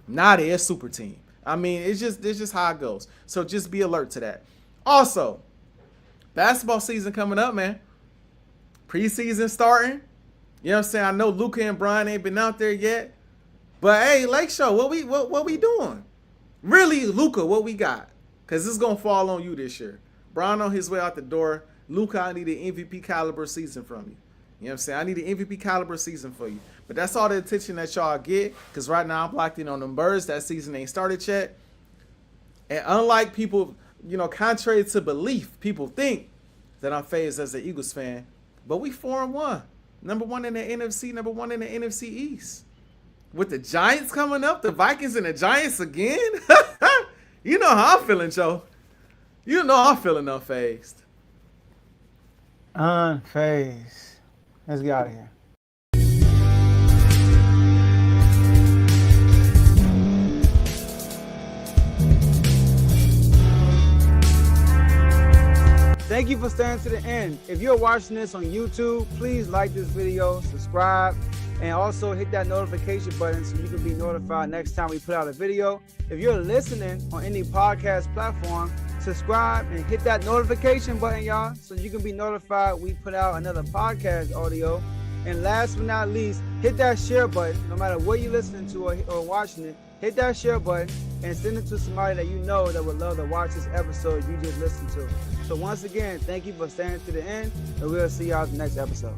Now they're a super team. I mean, it's just how it goes. So just be alert to that. Also, basketball season coming up, man. Preseason starting. You know what I'm saying? I know Luka and Brian ain't been out there yet. But hey, Lake Show, what we doing? Really, Luka, what we got? Because it's going to fall on you this year. Brian on his way out the door. Luka, I need an MVP caliber season from you. You know what I'm saying? I need an MVP caliber season for you. But that's all the attention that y'all get. Because right now I'm locked in on them Birds. That season ain't started yet. And unlike people, you know, contrary to belief, people think that I'm phased as an Eagles fan. But we 4-1. Number 1 in the NFC, number 1 in the NFC East. With the Giants coming up, the Vikings and the Giants again. You know how I'm feeling, Joe. You know I'm feeling unfazed. Unfazed. Let's get out of here. Thank you for staying to the end. If you're watching this on YouTube, please like this video, subscribe, and also hit that notification button so you can be notified next time we put out a video. If you're listening on any podcast platform, subscribe and hit that notification button, y'all, so you can be notified we put out another podcast audio. And last but not least, hit that share button. No matter what you're listening to or watching it, hit that share button and send it to somebody that you know that would love to watch this episode you just listened to. So once again, thank you for staying to the end, and we'll see y'all in the next episode.